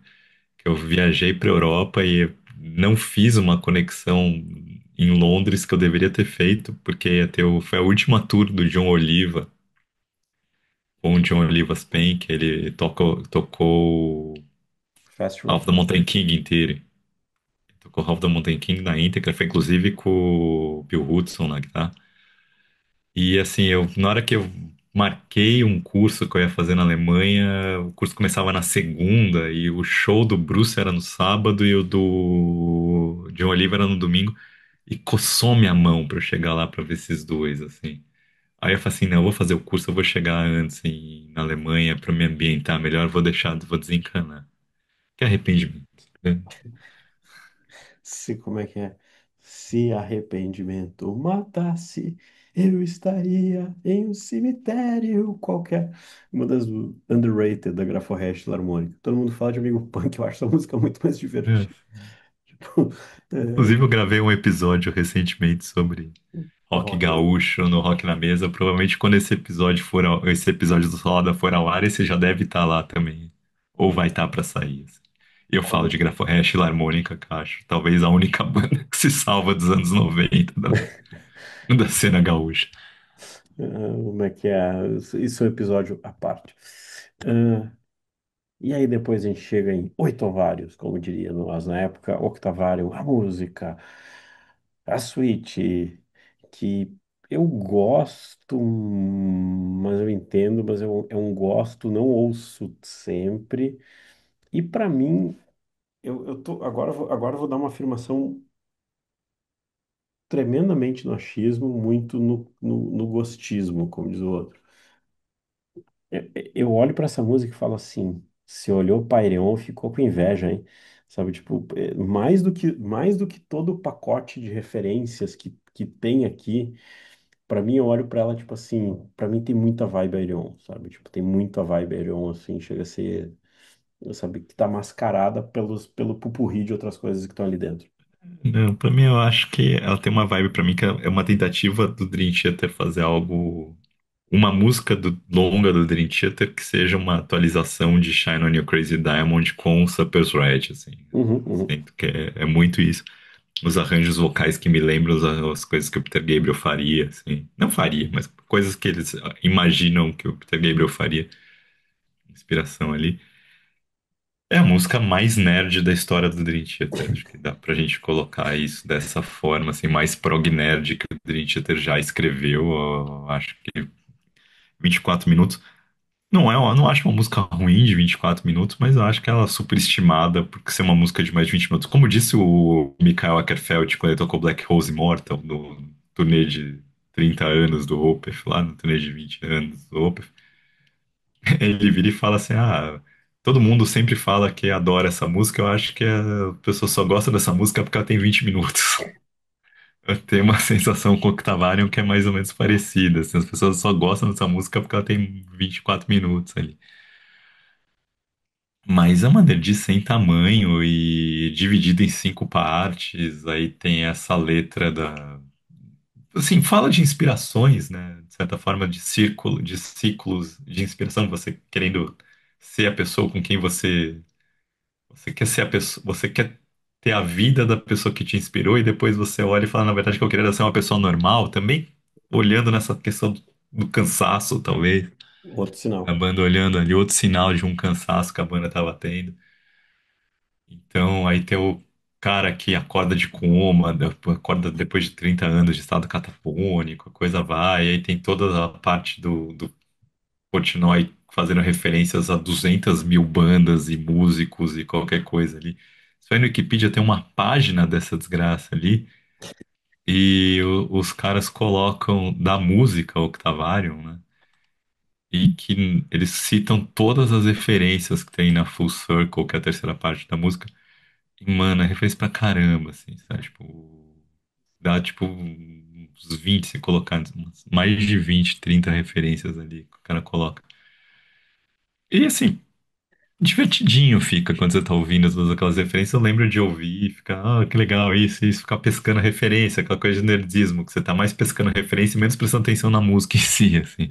Que eu viajei pra Europa e não fiz uma conexão em Londres que eu deveria ter feito, porque foi a última tour do John Oliva, com o John Oliva's Pain, que ele tocou Festival. Half the Mountain King inteiro. Tocou Half the Mountain King na íntegra, foi inclusive com o Bill Hudson na guitarra. E assim, na hora que eu marquei um curso que eu ia fazer na Alemanha, o curso começava na segunda e o show do Bruce era no sábado e o do John Oliver era no domingo. E coçou minha mão pra eu chegar lá pra ver esses dois, assim. Aí eu falei assim, não, eu vou fazer o curso, eu vou chegar antes na Alemanha pra me ambientar melhor, vou deixar, vou desencanar. Que arrependimento, né? Se, como é que é? Se arrependimento matasse, eu estaria em um cemitério qualquer. Uma das underrated da Graforrest Filarmônica. Todo mundo fala de Amigo Punk, eu acho essa música muito mais É. divertida. Tipo, Inclusive, eu gravei um episódio recentemente sobre rock rock, né? gaúcho no Rock na Mesa. Provavelmente quando esse episódio do Salada for ao ar, esse já deve estar lá também. Ou vai estar pra sair, assim. E eu falo de Graforrest e Harmônica, que eu acho talvez a única banda que se salva dos anos 90 da cena gaúcha. Como é que é? Isso é um episódio à parte. Ah, e aí depois a gente chega em oitovários, como diria nós na época, octavário, a música, a suíte, que eu gosto, mas eu entendo, mas é um gosto, não ouço sempre. E para mim, eu tô, agora eu vou dar uma afirmação tremendamente no achismo, muito no gostismo, como diz o outro. Eu olho para essa música e falo assim: se olhou o Paireon, ficou com inveja, hein? sabe? Tipo, mais do que todo o pacote de referências que tem aqui, pra mim eu olho pra ela, tipo assim, pra mim tem muita vibe Ayreon, sabe? Tipo, tem muita vibe Ayreon, assim, chega a ser, sabe, que tá mascarada pelo pupurri de outras coisas que estão ali dentro. Não, pra mim eu acho que ela tem uma vibe pra mim que é uma tentativa do Dream Theater fazer algo, uma música longa do Dream Theater que seja uma atualização de Shine on You Crazy Diamond com Supper's Red, assim. Uhum, uhum. Sinto que é muito isso. Os arranjos vocais que me lembram as coisas que o Peter Gabriel faria, assim. Não faria, mas coisas que eles imaginam que o Peter Gabriel faria. Inspiração ali. É a música mais nerd da história do Dream Theater. Acho que dá pra gente colocar isso dessa forma, assim, mais prog nerd que o Dream Theater já escreveu. Eu acho que 24 minutos. Eu não acho uma música ruim de 24 minutos, mas eu acho que ela é superestimada por ser uma música de mais de 20 minutos. Como disse o Mikael Åkerfeldt quando ele tocou Black Rose Immortal no turnê de 30 anos do Opeth, lá no turnê de 20 anos do Opeth, ele vira e fala assim: Ah, todo mundo sempre fala que adora essa música, eu acho que a pessoa só gosta dessa música porque ela tem 20 minutos. Eu tenho uma sensação com o Octavarium que é mais ou menos parecida. Assim, as pessoas só gostam dessa música porque ela tem 24 minutos ali. Mas é uma nerdice sem tamanho e dividida em cinco partes. Aí tem essa letra da. Assim, fala de inspirações, né? De certa forma, de ciclos de inspiração, você querendo ser a pessoa com quem você quer ser a pessoa, você quer ter a vida da pessoa que te inspirou e depois você olha e fala, na verdade, que eu queria ser uma pessoa normal, também olhando nessa questão do cansaço, talvez. Outro A sinal. banda olhando ali, outro sinal de um cansaço que a banda estava tendo. Então, aí tem o cara que acorda de coma, acorda depois de 30 anos de estado catafônico, a coisa vai, aí tem toda a parte do Portnoy fazendo referências a 200 mil bandas e músicos e qualquer coisa ali. Isso aí no Wikipedia tem uma página dessa desgraça ali, e os caras colocam da música Octavarium, né? E que eles citam todas as referências que tem na Full Circle, que é a terceira parte da música. E, mano, é referência pra caramba, assim, sabe? Tipo, dá tipo uns 20 se colocar, mais de 20 30 referências ali que o cara coloca. E assim, divertidinho fica quando você tá ouvindo todas aquelas referências. Eu lembro de ouvir e ficar, ah, que legal isso, ficar pescando referência, aquela coisa de nerdismo, que você tá mais pescando referência e menos prestando atenção na música em si, assim.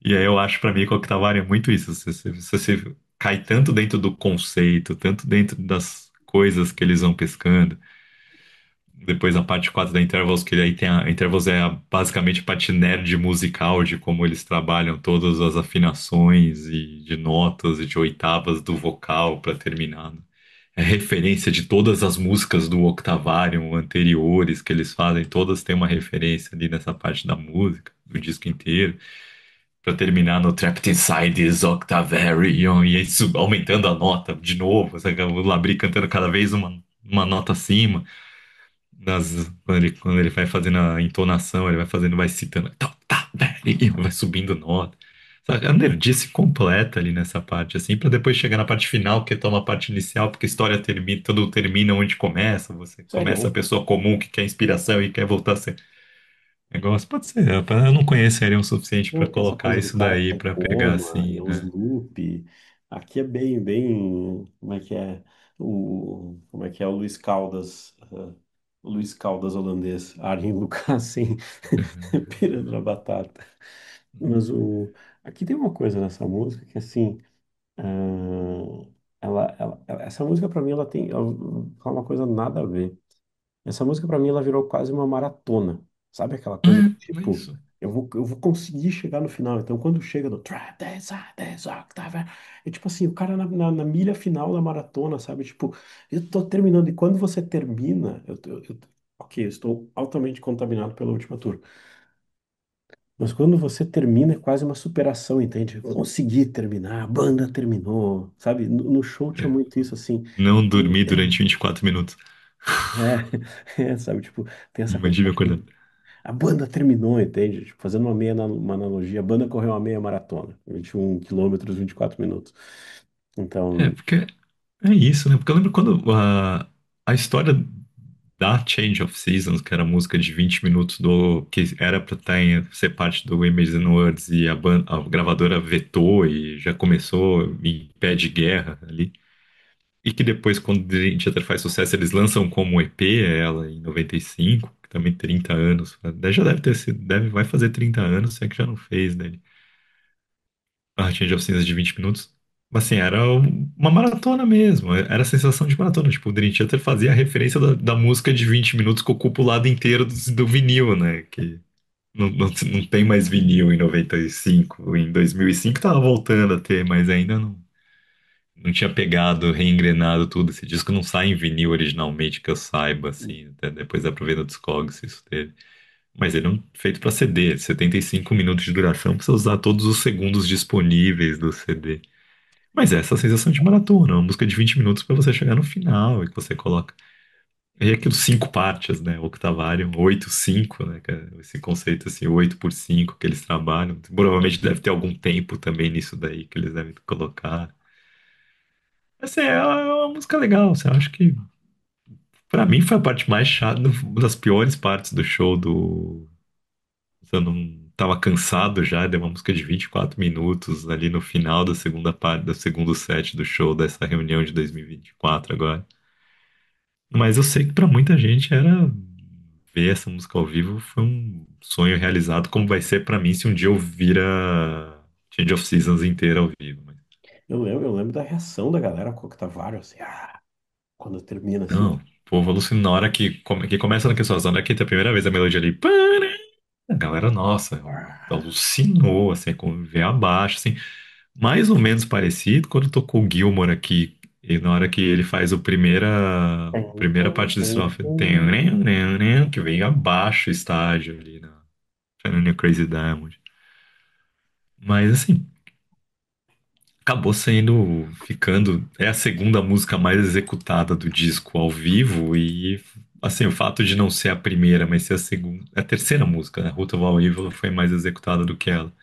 E aí eu acho pra mim que o Octavarium é muito isso. Você cai tanto dentro do conceito, tanto dentro das coisas que eles vão pescando. Depois a parte 4 da Intervals, que aí tem a Intervals basicamente a parte nerd musical de como eles trabalham todas as afinações e de notas e de oitavas do vocal para terminar, né? É referência de todas as músicas do Octavarium anteriores que eles fazem, todas têm uma referência ali nessa parte da música, do disco inteiro, para terminar no Trapped Inside this Octavarium, e isso aumentando a nota de novo, sabe? O Labrie cantando cada vez uma nota acima quando ele vai fazendo a entonação, ele vai fazendo, vai citando, tá, e vai subindo nota. Sabe? A nerdice completa ali nessa parte, assim, pra depois chegar na parte final, que toma a parte inicial, porque a história termina, tudo termina onde começa. Você começa a Sério? pessoa comum que quer inspiração e quer voltar a ser negócio. Pode ser, eu não conheço ele o suficiente pra Não, tem essa colocar coisa do isso cara que daí tá em pra pegar coma, e assim, uns né? loop. Aqui é bem, bem. Como é que é? Como é que é o Luiz Caldas? O Luiz Caldas holandês. Arjen Lucassen pirando na batata. Mas aqui tem uma coisa nessa música que, assim. Essa música, pra mim, ela fala uma coisa nada a ver. Essa música, pra mim, ela virou quase uma maratona. Sabe aquela coisa do É tipo, isso. eu vou conseguir chegar no final. Então, quando chega no Trap Dance, Dance Octave, é tipo assim, o cara na milha final da maratona, sabe? Tipo, eu tô terminando. E quando você termina, ok, eu estou altamente contaminado pela última tour. Mas quando você termina, é quase uma superação, entende? Eu consegui terminar, a banda terminou, sabe? No show tinha É. muito isso, assim. Não dormir durante 24 minutos. Sabe? Tipo, tem essa coisa. Imagina acordar. A banda terminou, entende? Tipo, fazendo uma analogia, a banda correu uma meia maratona, 21 quilômetros, 24 minutos. É, Então, porque É isso, né? Porque eu lembro quando a história da Change of Seasons, que era a música de 20 minutos que era pra ser parte do Imagine Words e a gravadora vetou e já começou em pé de guerra ali. E que depois, quando o Dream Theater faz sucesso, eles lançam como EP ela em 95, que também 30 anos. Já deve ter sido, vai fazer 30 anos, se é que já não fez, né? A Change of Seasons de 20 minutos. Assim, era uma maratona mesmo. Era a sensação de maratona. Tipo, o Dream Theater fazia a referência da música de 20 minutos que ocupa o lado inteiro do vinil, né? Que não tem mais vinil em 95. Em 2005 tava voltando a ter, mas ainda não tinha pegado, reengrenado tudo. Esse disco não sai em vinil originalmente, que eu saiba, assim. Até depois dá pra ver no Discogs se isso teve. Mas ele é feito para CD, 75 minutos de duração, precisa usar todos os segundos disponíveis do CD. Mas é essa sensação de maratona, uma música de 20 minutos para você chegar no final e que você coloca. E aquilo 5 partes, né? Octavário, 8/5, né? Esse conceito assim, 8/5 que eles trabalham. Provavelmente deve ter algum tempo também nisso daí que eles devem colocar. Assim, é uma música legal, você acha que. Pra mim foi a parte mais chata, uma das piores partes do show do. Eu não tava cansado já, deu uma música de 24 minutos ali no final da segunda parte, do segundo set do show dessa reunião de 2024 agora. Mas eu sei que pra muita gente era ver essa música ao vivo foi um sonho realizado, como vai ser pra mim se um dia eu vir a Change of Seasons inteira ao vivo. Eu lembro da reação da galera com o Octavário, assim, quando termina assim, Não, ó. o povo alucina na hora que começa naquele só, na hora que tem a primeira vez a melodia ali. A galera, nossa, alucinou, assim, com ver abaixo, assim. Mais ou menos parecido quando tocou o Gilmour aqui, e na hora que ele faz a primeira parte do estrofe, tem, que vem abaixo o estágio ali na Fernando Crazy Diamond. Mas assim, acabou ficando, é a segunda música mais executada do disco ao vivo e assim, o fato de não ser a primeira, mas ser a segunda, a terceira música, né? Root of All Evil foi mais executada do que ela.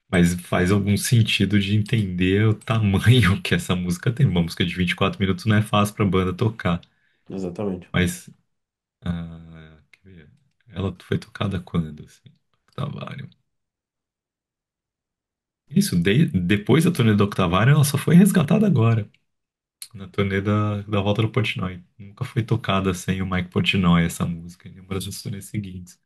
Mas faz algum sentido de entender o tamanho que essa música tem. Uma música de 24 minutos não é fácil pra banda tocar. Exatamente. Mas quer ver? Ela foi tocada quando, assim? Octavário. Isso, depois da turnê do Octavário, ela só foi resgatada agora, na turnê da volta do Portnoy. Nunca foi tocada sem o Mike Portnoy, essa música, em nenhuma das turnês seguintes.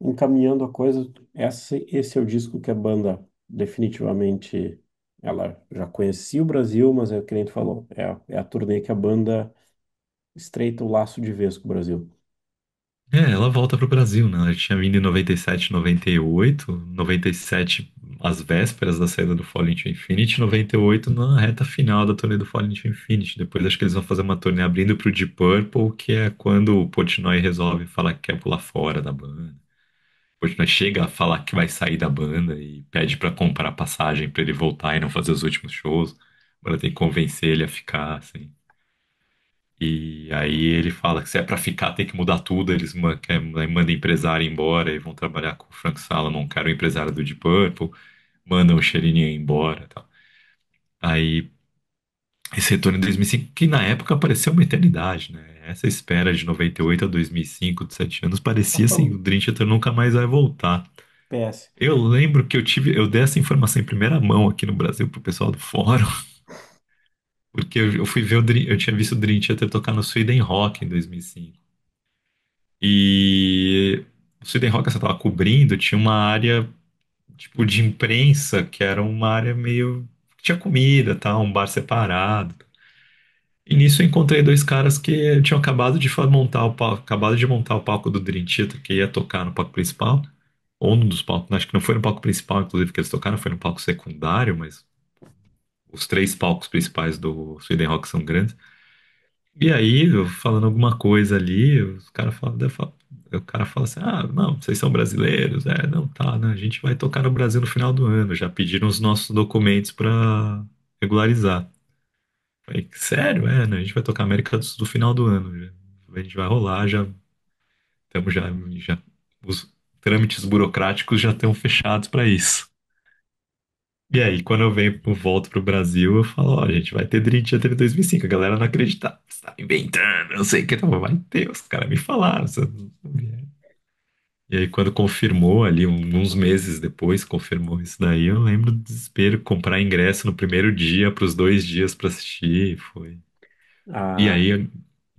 Encaminhando a coisa, esse é o disco que a banda definitivamente ela já conhecia o Brasil, mas é o que a gente falou, é a turnê que a banda estreita o laço de vez com o Brasil. É, ela volta pro Brasil, né? Ela tinha vindo em 97, 98, 97 às vésperas da saída do Falling to Infinity, 98 na reta final da turnê do Falling to Infinity. Depois acho que eles vão fazer uma turnê abrindo pro Deep Purple, que é quando o Portnoy resolve falar que quer pular fora da banda. O Portnoy chega a falar que vai sair da banda e pede pra comprar passagem pra ele voltar e não fazer os últimos shows. A banda tem que convencer ele a ficar, assim. E aí ele fala que se é pra ficar tem que mudar tudo, eles mandam empresário embora e vão trabalhar com o Frank Salomon, que era o empresário do Deep Purple, mandam o Cherininho embora e tal. Aí esse retorno em 2005, que na época parecia uma eternidade, né? Essa espera de 98 a 2005, de 7 anos, parecia assim, o Dream Theater nunca mais vai voltar. PS. Eu lembro que eu dei essa informação em primeira mão aqui no Brasil pro pessoal do fórum, porque eu fui ver eu tinha visto o Dream Theater tocar no Sweden Rock em 2005. E o Sweden Rock, você estava cobrindo, tinha uma área tipo de imprensa, que era uma área meio. Tinha comida, tá? Um bar separado. E nisso eu encontrei dois caras que tinham acabado de montar o palco, acabado de montar o palco do Dream Theater, que ia tocar no palco principal, ou num dos palcos, acho que não foi no palco principal, inclusive, que eles tocaram, foi no palco secundário, mas os três palcos principais do Sweden Rock são grandes. E aí, eu falando alguma coisa ali, os cara falam, o cara fala assim: ah, não, vocês são brasileiros? É, não, tá, né? A gente vai tocar no Brasil no final do ano. Já pediram os nossos documentos para regularizar. Falei, sério? É, né? A gente vai tocar América do Sul no final do ano. A gente vai rolar, já estamos já os trâmites burocráticos já estão fechados para isso. E aí, quando eu venho, eu volto pro Brasil, eu falo, ó, a gente vai ter Dream Theater em 2005. A galera não acredita. Você tá inventando, não sei o que. Então, vai ter, os caras me falaram. Não vieram. E aí, quando confirmou ali, uns meses depois, confirmou isso daí, eu lembro do desespero, comprar ingresso no primeiro dia, pros 2 dias pra assistir, foi. E Ah, aí, a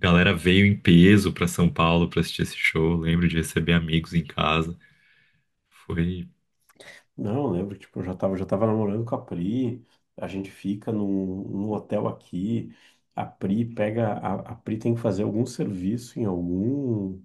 galera veio em peso pra São Paulo pra assistir esse show. Eu lembro de receber amigos em casa. Foi. não, eu lembro, tipo, eu já tava namorando com a Pri, a gente fica num hotel aqui, a Pri pega, a Pri tem que fazer algum serviço em algum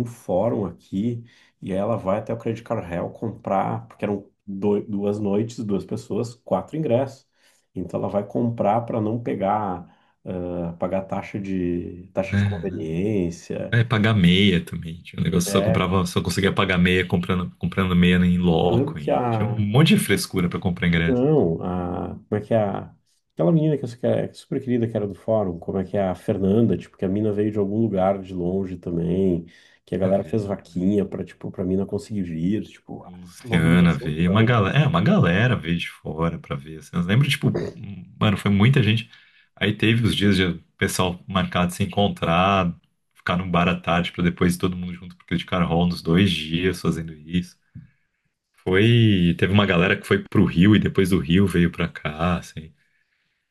fórum aqui, e aí ela vai até o Credit Card Hall comprar, porque eram 2 noites, 2 pessoas, 4 ingressos. Então ela vai comprar para não pagar taxa de conveniência. Pagar meia também. Tinha um negócio, só É, comprava, só conseguia pagar meia comprando meia em eu lembro loco que ainda. Tinha um monte de frescura pra comprar ingresso. não, como é que é aquela menina que é super querida que era do fórum, como é que é a Fernanda, tipo, que a mina veio de algum lugar de longe também, que a A galera fez ver, vaquinha pra mina conseguir vir, tipo, uma Luciana mobilização veio, tanto. uma galera veio de fora pra ver. Assim. Eu lembro, tipo, mano, foi muita gente. Aí teve os dias de o pessoal marcado de se encontrar, ficar num bar à tarde pra depois todo mundo junto pro Criticar Hall nos 2 dias fazendo isso. Teve uma galera que foi pro Rio e depois do Rio veio pra cá, assim.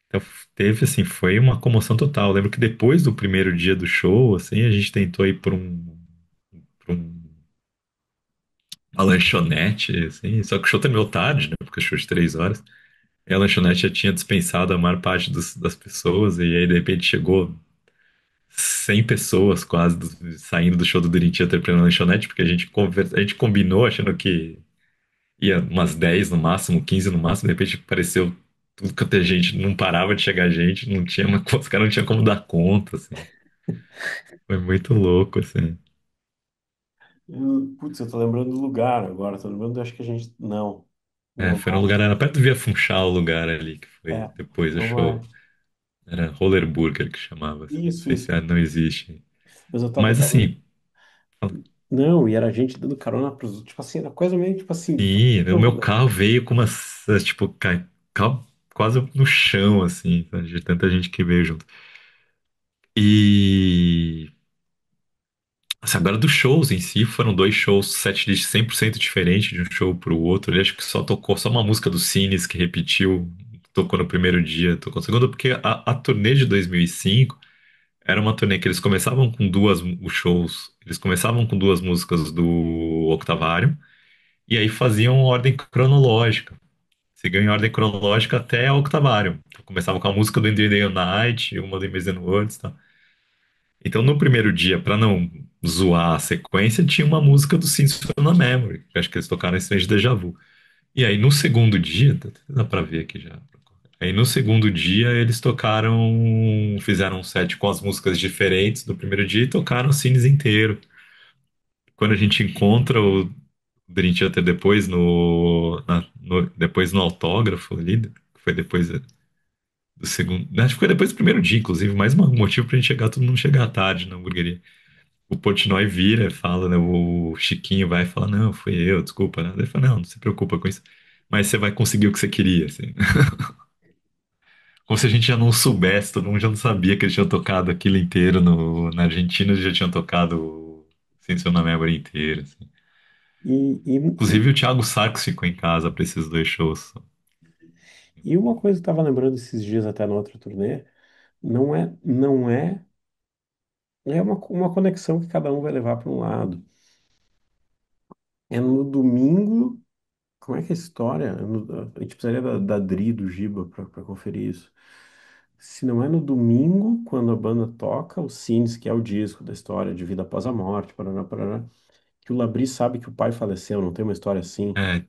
Então, teve, assim, foi uma comoção total. Eu lembro que depois do primeiro dia do show, assim, a gente tentou ir uma lanchonete, assim, só que o show terminou tarde, né, porque o show de 3 horas. E a lanchonete já tinha dispensado a maior parte das pessoas, e aí, de repente, chegou 100 pessoas quase saindo do show do Dream Theater pra ir na lanchonete, porque a gente combinou achando que ia umas 10 no máximo, 15 no máximo, de repente apareceu tudo quanto é gente, não parava de chegar gente, não tinha os caras não tinham como dar conta, assim. Foi muito louco, assim. Putz, eu tô lembrando do lugar agora, tô lembrando, acho que a gente, não, É, não, foi no lugar, era perto do Via Funchal o lugar ali, que foi é, depois do não show. é, Era Roller Burger que chamava, assim. Não isso, sei se isso, não existe. mas eu Mas tava, assim, não, e era gente dando carona pros outros, tipo assim, era coisa meio, tipo assim, sim, o meu não, carro veio com umas, tipo, quase no chão, assim, sabe, de tanta gente que veio junto. E assim, agora dos shows em si, foram 2 shows, setlist 100% diferente de um show pro outro. Ele acho que só tocou só uma música do Cines que repetiu, tocou no primeiro dia, tocou no segundo, porque a turnê de 2005 era uma turnê que eles começavam com os shows, eles começavam com 2 músicas do Octavário, e aí faziam ordem cronológica. Seguiam em ordem cronológica até o Octavário. Então, começava com a música do In the Day of Night, uma do Imagine Words, tá? Então, no primeiro dia, pra não zoar a sequência, tinha uma música do Symphony na Memory, que acho que eles tocaram esse de Deja Vu. E aí, no segundo dia, dá pra ver aqui já. Aí, no segundo dia, eles fizeram um set com as músicas diferentes do primeiro dia e tocaram o Cines inteiro. Quando a gente encontra o Dream Theater depois depois no autógrafo ali, que foi depois do segundo, acho que foi depois do primeiro dia, inclusive, mais um motivo pra gente chegar, todo mundo chegar tarde na hamburgueria. O Portnoy vira, fala, né? O Chiquinho vai e fala, não, fui eu, desculpa, né? Ele fala, não, não se preocupa com isso. Mas você vai conseguir o que você queria, assim. Como se a gente já não soubesse, todo mundo já não sabia que eles tinham tocado aquilo inteiro na Argentina, eles já tinham tocado o Sem na Memory inteiro, assim. e, e, e Inclusive o Thiago Sarx ficou em casa pra esses 2 shows. E uma coisa que eu tava lembrando esses dias até na outra turnê, não é uma conexão que cada um vai levar para um lado. É no domingo, como é que é a história? A gente precisaria da Dri, do Giba, para conferir isso. Se não é no domingo, quando a banda toca o Sines, que é o disco da história de vida após a morte, parará, parará, que o Labri sabe que o pai faleceu, não tem uma história assim? É,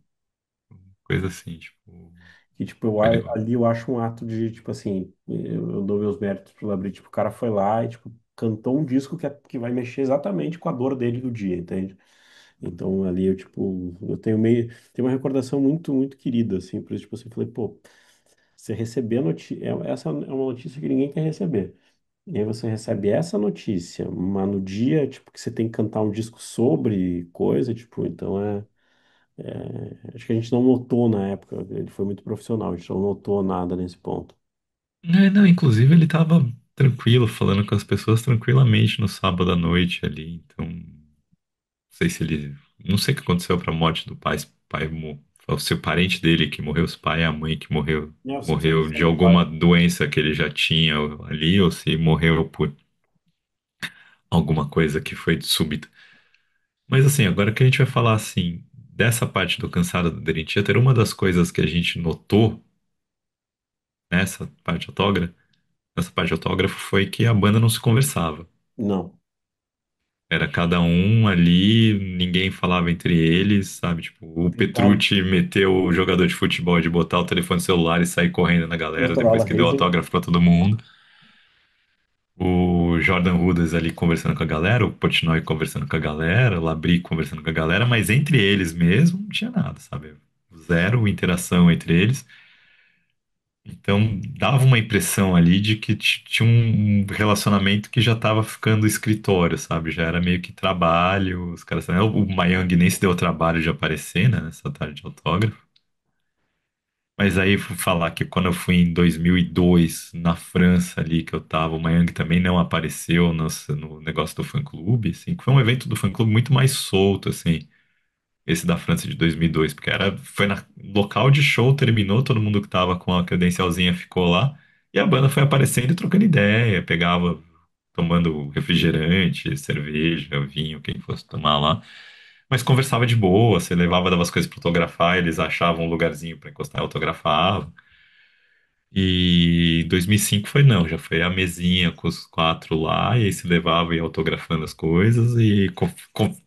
coisa assim, tipo. Que, tipo, Foi legal. ali eu acho um ato de, tipo assim, eu dou meus méritos pro Labri, tipo, o cara foi lá e, tipo, cantou um disco que vai mexer exatamente com a dor dele do dia, entende? Então, ali eu, tipo, tenho uma recordação muito, muito querida, assim, por isso, tipo assim, eu falei, pô, você receber a notícia, essa é uma notícia que ninguém quer receber. E aí você recebe essa notícia, mas no dia, tipo, que você tem que cantar um disco sobre coisa, tipo, então Acho que a gente não notou na época, ele foi muito profissional, a gente não notou nada nesse ponto. É, não, inclusive ele tava tranquilo, falando com as pessoas tranquilamente no sábado à noite ali, então sei se ele. Não sei o que aconteceu pra morte do pai. Foi o seu parente dele que morreu, os pai e a mãe que morreu. Eu sei que Morreu de faleceu o pai. alguma doença que ele já tinha ali, ou se morreu por alguma coisa que foi súbita. Mas assim, agora que a gente vai falar assim, dessa parte do cansado do Dream Theater, uma das coisas que a gente notou nessa parte nessa parte de autógrafo foi que a banda não se conversava. Não. Era cada um ali, ninguém falava entre eles, sabe? Tipo, o Ricardo, Petrucci meteu o jogador de futebol de botar o telefone celular e sair correndo na galera depois Motorola que deu Razr. autógrafo pra todo mundo. O Jordan Rudess ali conversando com a galera, o Portnoy conversando com a galera, o Labrie conversando com a galera, mas entre eles mesmo não tinha nada, sabe? Zero interação entre eles. Então dava uma impressão ali de que tinha um relacionamento que já estava ficando escritório, sabe? Já era meio que trabalho. Os caras, né? O Mayang nem se deu o trabalho de aparecer, né, nessa tarde de autógrafo. Mas aí fui falar que quando eu fui em 2002 na França ali que eu tava, o Mayang também não apareceu no negócio do fã-clube, assim, que foi um evento do fã-clube muito mais solto, assim. Esse da França de 2002, porque foi na local de show, terminou, todo mundo que tava com a credencialzinha ficou lá, e a banda foi aparecendo e trocando ideia, pegava, tomando refrigerante, cerveja, vinho, quem fosse tomar lá, mas conversava de boa, você levava, dava as coisas pra autografar, eles achavam um lugarzinho pra encostar e autografavam. E 2005 foi não, já foi a mesinha com os quatro lá, e aí se levava e ia autografando as coisas e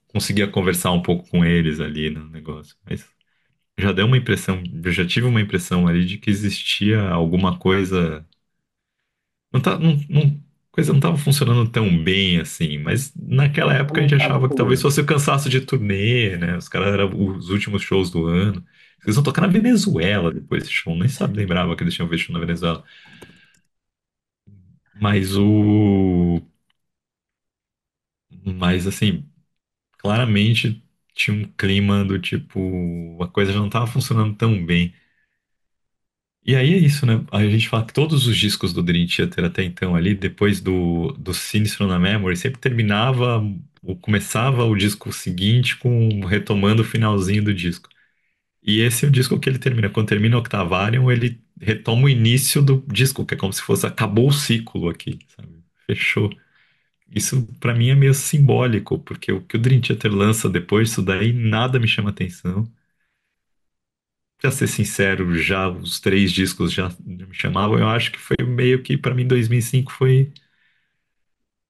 conseguia conversar um pouco com eles ali no negócio. Mas já deu uma impressão, eu já tive uma impressão ali de que existia alguma coisa. Não tá, coisa não estava funcionando tão bem assim, mas naquela época a Não gente estava achava que talvez colando. fosse o cansaço de turnê, né? Os caras eram os últimos shows do ano. Eles vão tocar na Venezuela depois desse show, nem sabe, lembrava que eles tinham visto na Venezuela. Mas o. Mas assim, claramente tinha um clima do tipo, a coisa já não estava funcionando tão bem. E aí é isso, né? A gente fala que todos os discos do Dream Theater até então ali, depois do Scenes from the Memory, sempre terminava ou começava o disco seguinte com retomando o finalzinho do disco. E esse é o disco que ele termina. Quando termina o Octavarium, ele retoma o início do disco, que é como se fosse acabou o ciclo aqui, sabe? Fechou. Isso pra mim é meio simbólico, porque o que o Dream Theater lança depois disso daí nada me chama atenção. Pra ser sincero, já os três discos já me chamavam. Eu acho que foi meio que pra mim 2005 foi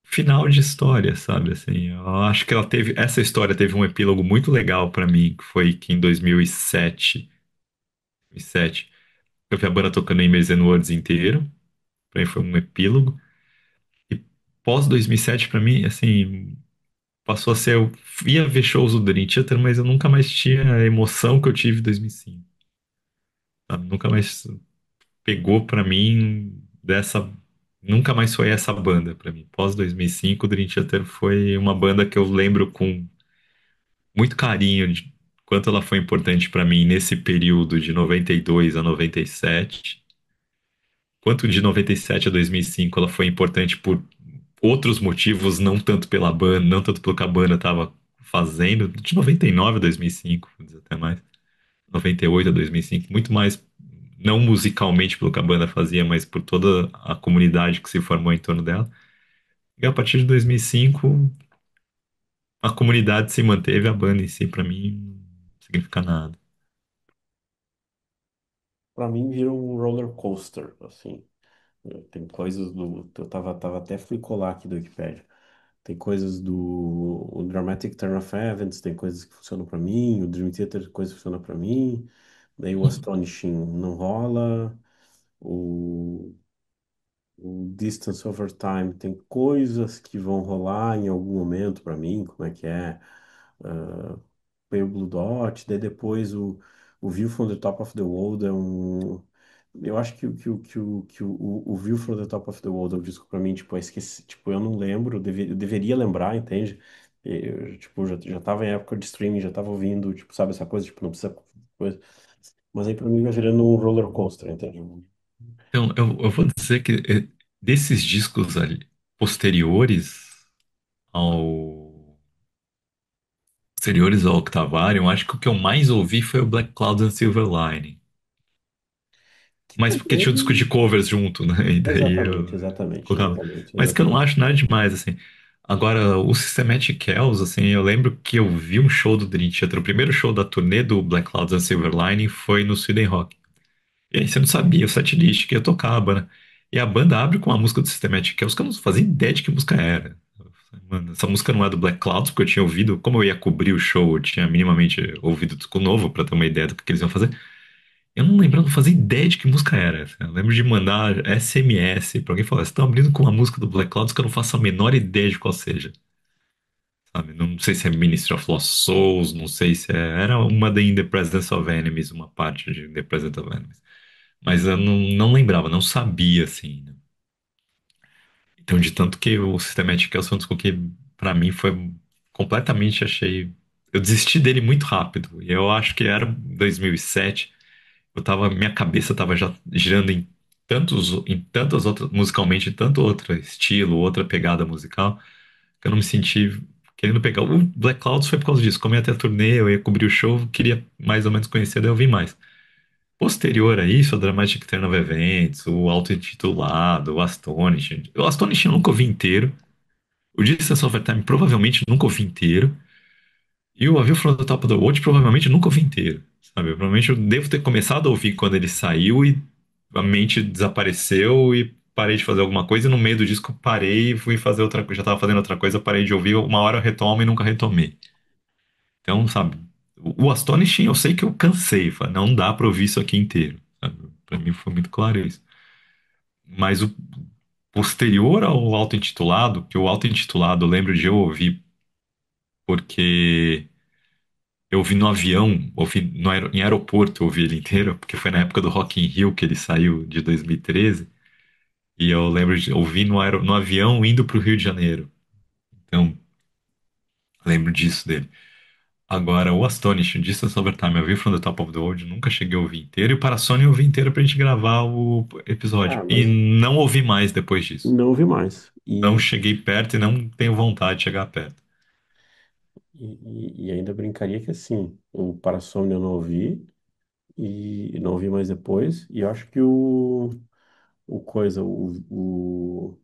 final de história, sabe? Assim, eu acho que essa história teve um epílogo muito legal pra mim, que foi que em 2007 eu vi a banda tocando em Emerson Words inteiro. Pra mim foi um epílogo. E pós 2007 pra mim, assim, passou a ser. Eu ia ver shows do Dream Theater, mas eu nunca mais tinha a emoção que eu tive em 2005. Sabe? Nunca mais pegou pra mim dessa. Nunca mais foi essa banda pra mim. Pós 2005, o Dream Theater foi uma banda que eu lembro com muito carinho de quanto ela foi importante pra mim nesse período de 92 a 97. Quanto de 97 a 2005 ela foi importante por outros motivos, não tanto pela banda, não tanto pelo que a banda estava fazendo, de 99 a 2005, vou dizer até mais, 98 a 2005, muito mais, não musicalmente pelo que a banda fazia, mas por toda a comunidade que se formou em torno dela. E a partir de 2005, a comunidade se manteve, a banda em si, para mim, não significa nada. Pra mim vira um roller coaster, assim. Tem coisas do. Tava até fui colar aqui do Wikipedia. Tem coisas do o Dramatic Turn of Events, tem coisas que funcionam pra mim, o Dream Theater, coisas que funcionam pra mim. Daí o Astonishing não rola. O, o Distance Over Time tem coisas que vão rolar em algum momento pra mim, como é que é? Ah, Pale Blue Dot, daí depois o View from the Top of the World é um. Eu acho que o View from the Top of the World é um disco pra mim, tipo, eu esqueci, tipo, eu não lembro, eu deveria lembrar, entende? Eu, tipo, já tava em época de streaming, já tava ouvindo, tipo, sabe, essa coisa, tipo, não precisa coisa. Mas aí pra mim vai virando um roller coaster, entende? Então, eu vou dizer que desses discos ali, posteriores ao posteriores ao Octavarium, acho que o que eu mais ouvi foi o Black Clouds and Silver Lining. Que Mas porque tinha o disco de também. covers junto, né? E daí Exatamente, eu exatamente, colocava. exatamente, Mas que eu não exatamente. acho nada demais, assim. Agora, o Systematic Kells, assim, eu lembro que eu vi um show do Dream Theater. O primeiro show da turnê do Black Clouds and Silver Lining foi no Sweden Rock. E aí você não sabia o setlist que ia tocar a banda. E a banda abre com uma música do Systematic Kells que eu não fazia ideia de que música era. Mano, essa música não é do Black Clouds, porque eu tinha ouvido, como eu ia cobrir o show, eu tinha minimamente ouvido disco novo pra ter uma ideia do que eles iam fazer. Eu não lembro, eu não fazia ideia de que música era. Eu lembro de mandar SMS pra alguém falar, vocês estão abrindo com uma música do Black Clouds que eu não faço a menor ideia de qual seja. Sabe? Não sei se é Ministry of Lost Souls, não sei se é. Era uma da In the Presence of Enemies, uma parte de In the Presence of Enemies. Mas eu não lembrava, não sabia, assim, né? Então, de tanto que o Systematic Chaos foi um disco que, pra mim, foi completamente, achei. Eu desisti dele muito rápido. E eu acho que era 2007. Minha cabeça tava já girando em tantas outras, musicalmente, em tanto outro estilo, outra pegada musical, que eu não me senti querendo pegar. O Black Clouds foi por causa disso. Como ia ter a turnê, eu ia cobrir o show, eu queria mais ou menos conhecer, daí eu vi mais. Posterior a isso, a Dramatic Turn of Events, o auto-intitulado, o Astonishing. O Astonishing eu nunca ouvi inteiro. O Distance Over Time provavelmente nunca ouvi inteiro. E o A View from the Top of the World provavelmente nunca ouvi inteiro, sabe? Provavelmente eu devo ter começado a ouvir quando ele saiu e a mente desapareceu e parei de fazer alguma coisa e no meio do disco parei e fui fazer outra coisa. Já tava fazendo outra coisa, parei de ouvir, uma hora eu retomo e nunca retomei. Então, sabe? O Astonishing eu sei que eu cansei, falei, não dá pra ouvir isso aqui inteiro, sabe? Pra mim foi muito claro isso. Mas o posterior ao auto-intitulado, que o auto-intitulado eu lembro de eu ouvir porque eu ouvi no avião, ouvi em aeroporto, eu ouvi ele inteiro, porque foi na época do Rock in Rio que ele saiu, de 2013. E eu lembro de ouvir no avião indo para o Rio de Janeiro. Então, lembro disso dele. Agora, o Astonish, Distance Over Time, eu vi From the Top of the World, nunca cheguei a ouvir inteiro. E para a Sony eu ouvi inteiro pra gente gravar o Ah, episódio. E mas não ouvi mais depois disso. não ouvi mais. Não cheguei perto e não tenho vontade de chegar perto. E ainda brincaria que assim, o Parasomnia eu não ouvi e não ouvi mais depois. E eu acho que o coisa, o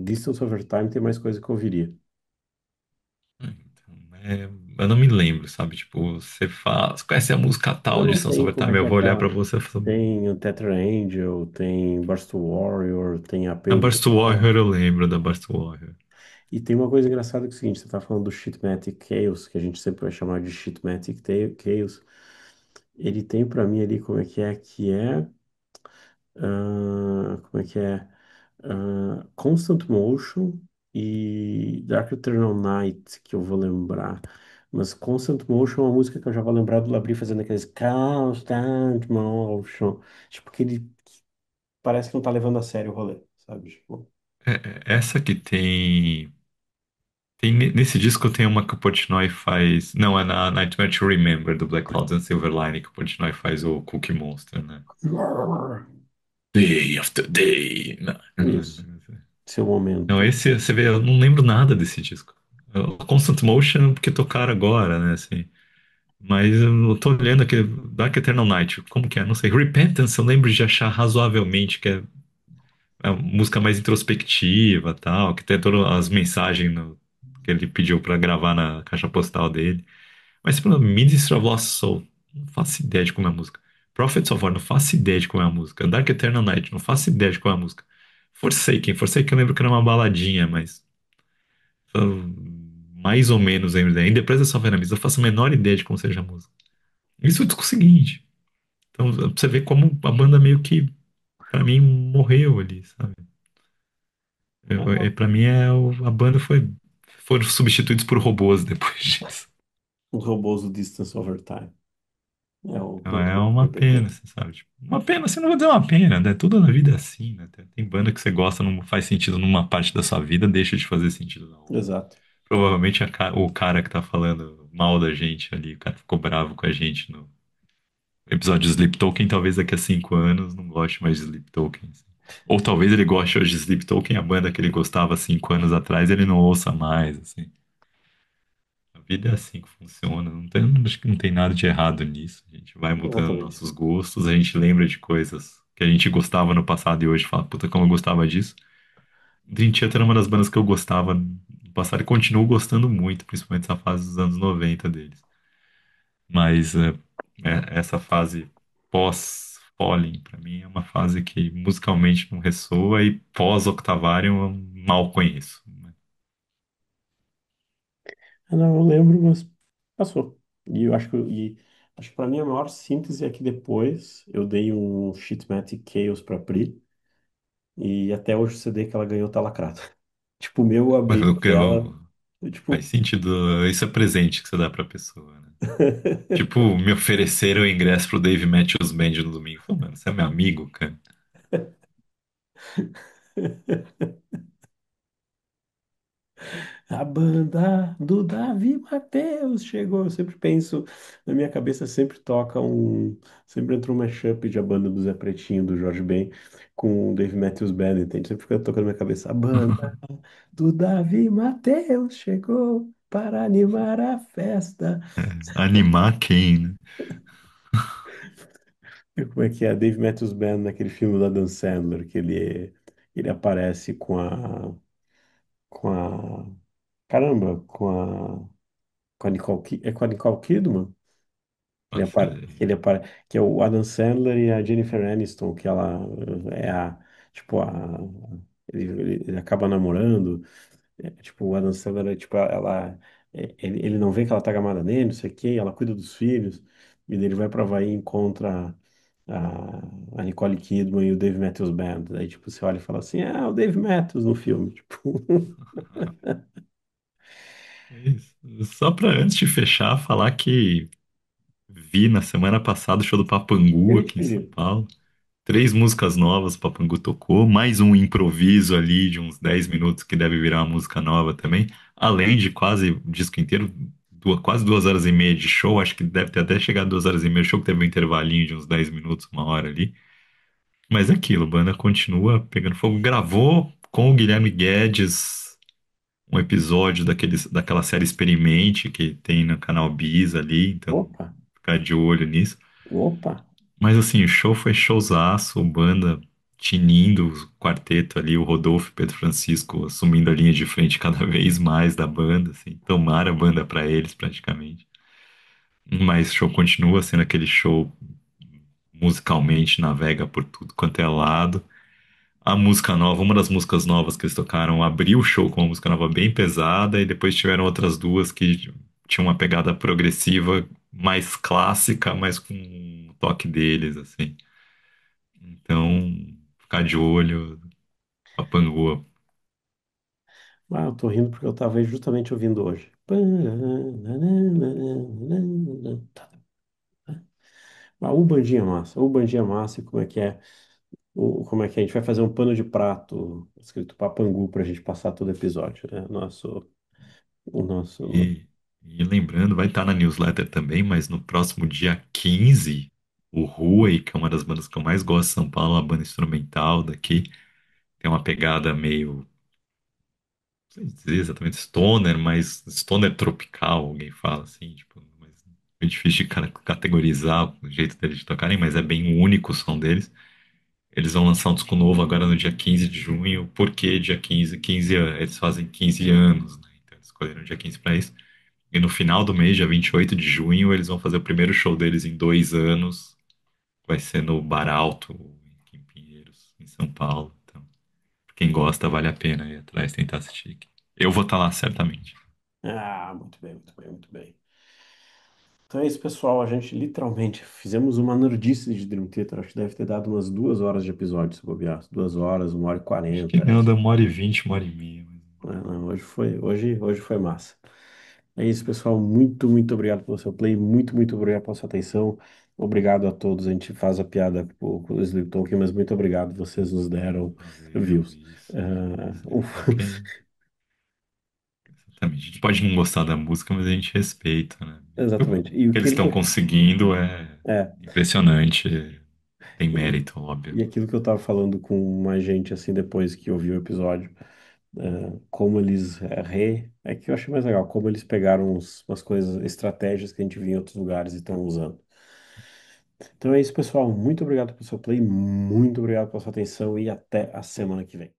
Distance Over Time tem mais coisa que eu ouviria. Então, eu não me lembro, sabe? Tipo, você fala, você conhece a música Eu tal de não Sons sei Over como é Time? que Eu é vou olhar pra aquela. você e falar, Tem o Tetra Angel, tem Burst Warrior, tem a da Pain. Burst to Warrior eu lembro, da Burst to Warrior. E tem uma coisa engraçada que é o seguinte, você tá falando do Shitmatic Chaos, que a gente sempre vai chamar de Chaos. Ele tem pra mim ali como é que é, como é que é, Constant Motion e Dark Eternal Night, que eu vou lembrar. Mas Constant Motion é uma música que eu já vou lembrar do Labrie fazendo aqueles Constant Motion. Tipo, que ele parece que não tá levando a sério o rolê, sabe? Tipo, Essa que tem. Nesse disco tem uma que o Portnoy faz. Não, é na Nightmare to Remember, do Black Clouds and Silver Line, que o Portnoy faz o Cookie Monster, né? Day after day. Não, isso, seu não, momento. esse você vê, eu não lembro nada desse disco. O Constant Motion, porque tocaram agora, né? Assim. Mas eu tô olhando aqui, Dark Eternal Night, como que é? Não sei. Repentance, eu lembro de achar razoavelmente que é uma música mais introspectiva, tal, que tem todas as mensagens que ele pediu pra gravar na caixa postal dele. Mas, por exemplo, Ministry of Lost Soul, não faço ideia de como é a música. Prophets of War, não faço ideia de como é a música. Dark Eternal Night, não faço ideia de como é a música. Forsaken eu lembro que era uma baladinha, mas mais ou menos lembro daí. In the Presence of Enemies, eu faço a menor ideia de como seja a música. Isso é o disco seguinte. Então, pra você ver como a banda meio que, pra mim, morreu ali, sabe? Pra mim, a banda foram substituídos por robôs depois disso. Os robôs do Distance Over Time. É o Então, é pensamento uma que eu pena, tenho. assim, sabe? Tipo, uma pena, assim, não vou dizer uma pena, né? Tudo na vida é assim, né? Tem banda que você gosta, não faz sentido numa parte da sua vida, deixa de fazer sentido na outra. Exato. Provavelmente o cara que tá falando mal da gente ali, o cara ficou bravo com a gente no episódio de Sleep Token, talvez daqui a 5 anos não goste mais de Sleep Token, assim. Ou talvez ele goste hoje de Sleep Token, a banda que ele gostava 5 anos atrás, ele não ouça mais, assim. A vida é assim que funciona. Acho que não tem nada de errado nisso. A gente vai mudando Exatamente. nossos gostos, a gente lembra de coisas que a gente gostava no passado e hoje fala, puta, como eu gostava disso. Dream Theater era uma das bandas que eu gostava no passado e continuo gostando muito, principalmente essa fase dos anos 90 deles. Mas essa fase pós-Fallen, pra mim, é uma fase que musicalmente não ressoa e pós-Octavarium eu mal conheço. Ah, não, eu lembro, mas passou. E eu acho acho que para mim a maior síntese é que depois eu dei um Shitmatic Chaos pra Pri e até hoje o CD que ela ganhou tá lacrado. Tipo, o meu eu Mas abri o dela, faz tipo, sentido, isso é presente que você dá pra pessoa, né? Tipo, me ofereceram o ingresso pro Dave Matthews Band no domingo. Falei, mano, você é meu amigo, cara. a banda do Davi Matheus chegou. Eu sempre penso, na minha cabeça sempre toca sempre entra um mashup de A Banda do Zé Pretinho, do Jorge Ben, com o Dave Matthews Band, entende? Sempre fica tocando na minha cabeça, a banda do Davi Matheus chegou para animar a festa. Animar quem, né? E como é que é? Dave Matthews Band naquele filme do Adam Sandler, que ele aparece com a, caramba, com a Nicole, é com a Nicole Kidman? Faço ideia. Que é o Adam Sandler e a Jennifer Aniston, que ela é tipo, ele acaba namorando, tipo, o Adam Sandler, tipo, ele não vê que ela tá gamada nele, não sei o quê, ela cuida dos filhos, e daí ele vai pra Havaí e encontra a Nicole Kidman e o Dave Matthews Band, aí, tipo, você olha e fala assim, o Dave Matthews no filme, tipo, É isso. Só pra antes de fechar, falar que vi na semana passada o show do eu Papangu ia te aqui em São pedir, Paulo. 3 músicas novas o Papangu tocou, mais um improviso ali de uns 10 minutos que deve virar uma música nova também. Além de quase o disco inteiro, quase 2 horas e meia de show. Acho que deve ter até chegado 2 horas e meia de show, que teve um intervalinho de uns 10 minutos, 1 hora ali. Mas é aquilo, a banda continua pegando fogo. Gravou com o Guilherme Guedes um episódio daquela série Experimente que tem no canal Bis ali, então opa, ficar de olho nisso. opa, Mas assim, o show foi showzaço, banda tinindo, o quarteto ali, o Rodolfo e Pedro Francisco assumindo a linha de frente cada vez mais da banda, assim, tomaram a banda pra eles praticamente. Mas o show continua sendo aquele show musicalmente, navega por tudo quanto é lado. A música nova, uma das músicas novas que eles tocaram, abriu o show com uma música nova bem pesada, e depois tiveram outras duas que tinham uma pegada progressiva mais clássica, mas com um toque deles, assim. Então, ficar de olho, Papangu. eu tô rindo porque eu tava justamente ouvindo hoje. O bandinha massa, o bandinha massa, e como é que é? Como é que é? A gente vai fazer um pano de prato escrito Papangu pra gente passar todo episódio, né? O nosso. E, e lembrando, vai estar na newsletter também, mas no próximo dia 15, o Ruai, que é uma das bandas que eu mais gosto de São Paulo, uma banda instrumental daqui, tem uma pegada meio, não sei dizer exatamente stoner, mas stoner tropical, alguém fala assim, tipo, mas é difícil de categorizar o jeito deles de tocarem, mas é bem único o som deles. Eles vão lançar um disco novo agora no dia 15 de junho. Por que dia 15? 15 anos. Eles fazem 15 anos, né? Então eles escolheram o dia 15 para isso. E no final do mês, dia 28 de junho, eles vão fazer o primeiro show deles em 2 anos. Vai ser no Bar Alto, em Pinheiros, em São Paulo. Então, quem gosta, vale a pena ir atrás tentar assistir. Eu vou estar lá, certamente. Muito bem, muito bem, muito bem. Então é isso, pessoal. A gente literalmente fizemos uma nerdice de Dream Theater. Acho que deve ter dado umas 2 horas de episódio, se bobear. 2 horas, 1 hora e Acho que 40. não, dá 1 hora e 20, 1 hora e meia. Não, hoje foi massa. É isso, pessoal. Muito, muito obrigado pelo seu play. Muito, muito obrigado pela sua atenção. Obrigado a todos. A gente faz a piada com o Sleep Talking, mas muito obrigado. Vocês nos deram Valeu, views. isso. Ah, Sleep Talk é Também, a gente pode não gostar da música, mas a gente respeita, né? Exatamente. O E que eles aquilo que estão eu, conseguindo é é, impressionante, tem e, mérito, óbvio. e aquilo que eu tava falando com uma gente assim depois que eu vi o episódio, como eles é que eu achei mais legal, como eles pegaram umas coisas, estratégias que a gente via em outros lugares e estão usando. Então é isso, pessoal. Muito obrigado pelo seu play, muito obrigado pela sua atenção e até a semana que vem.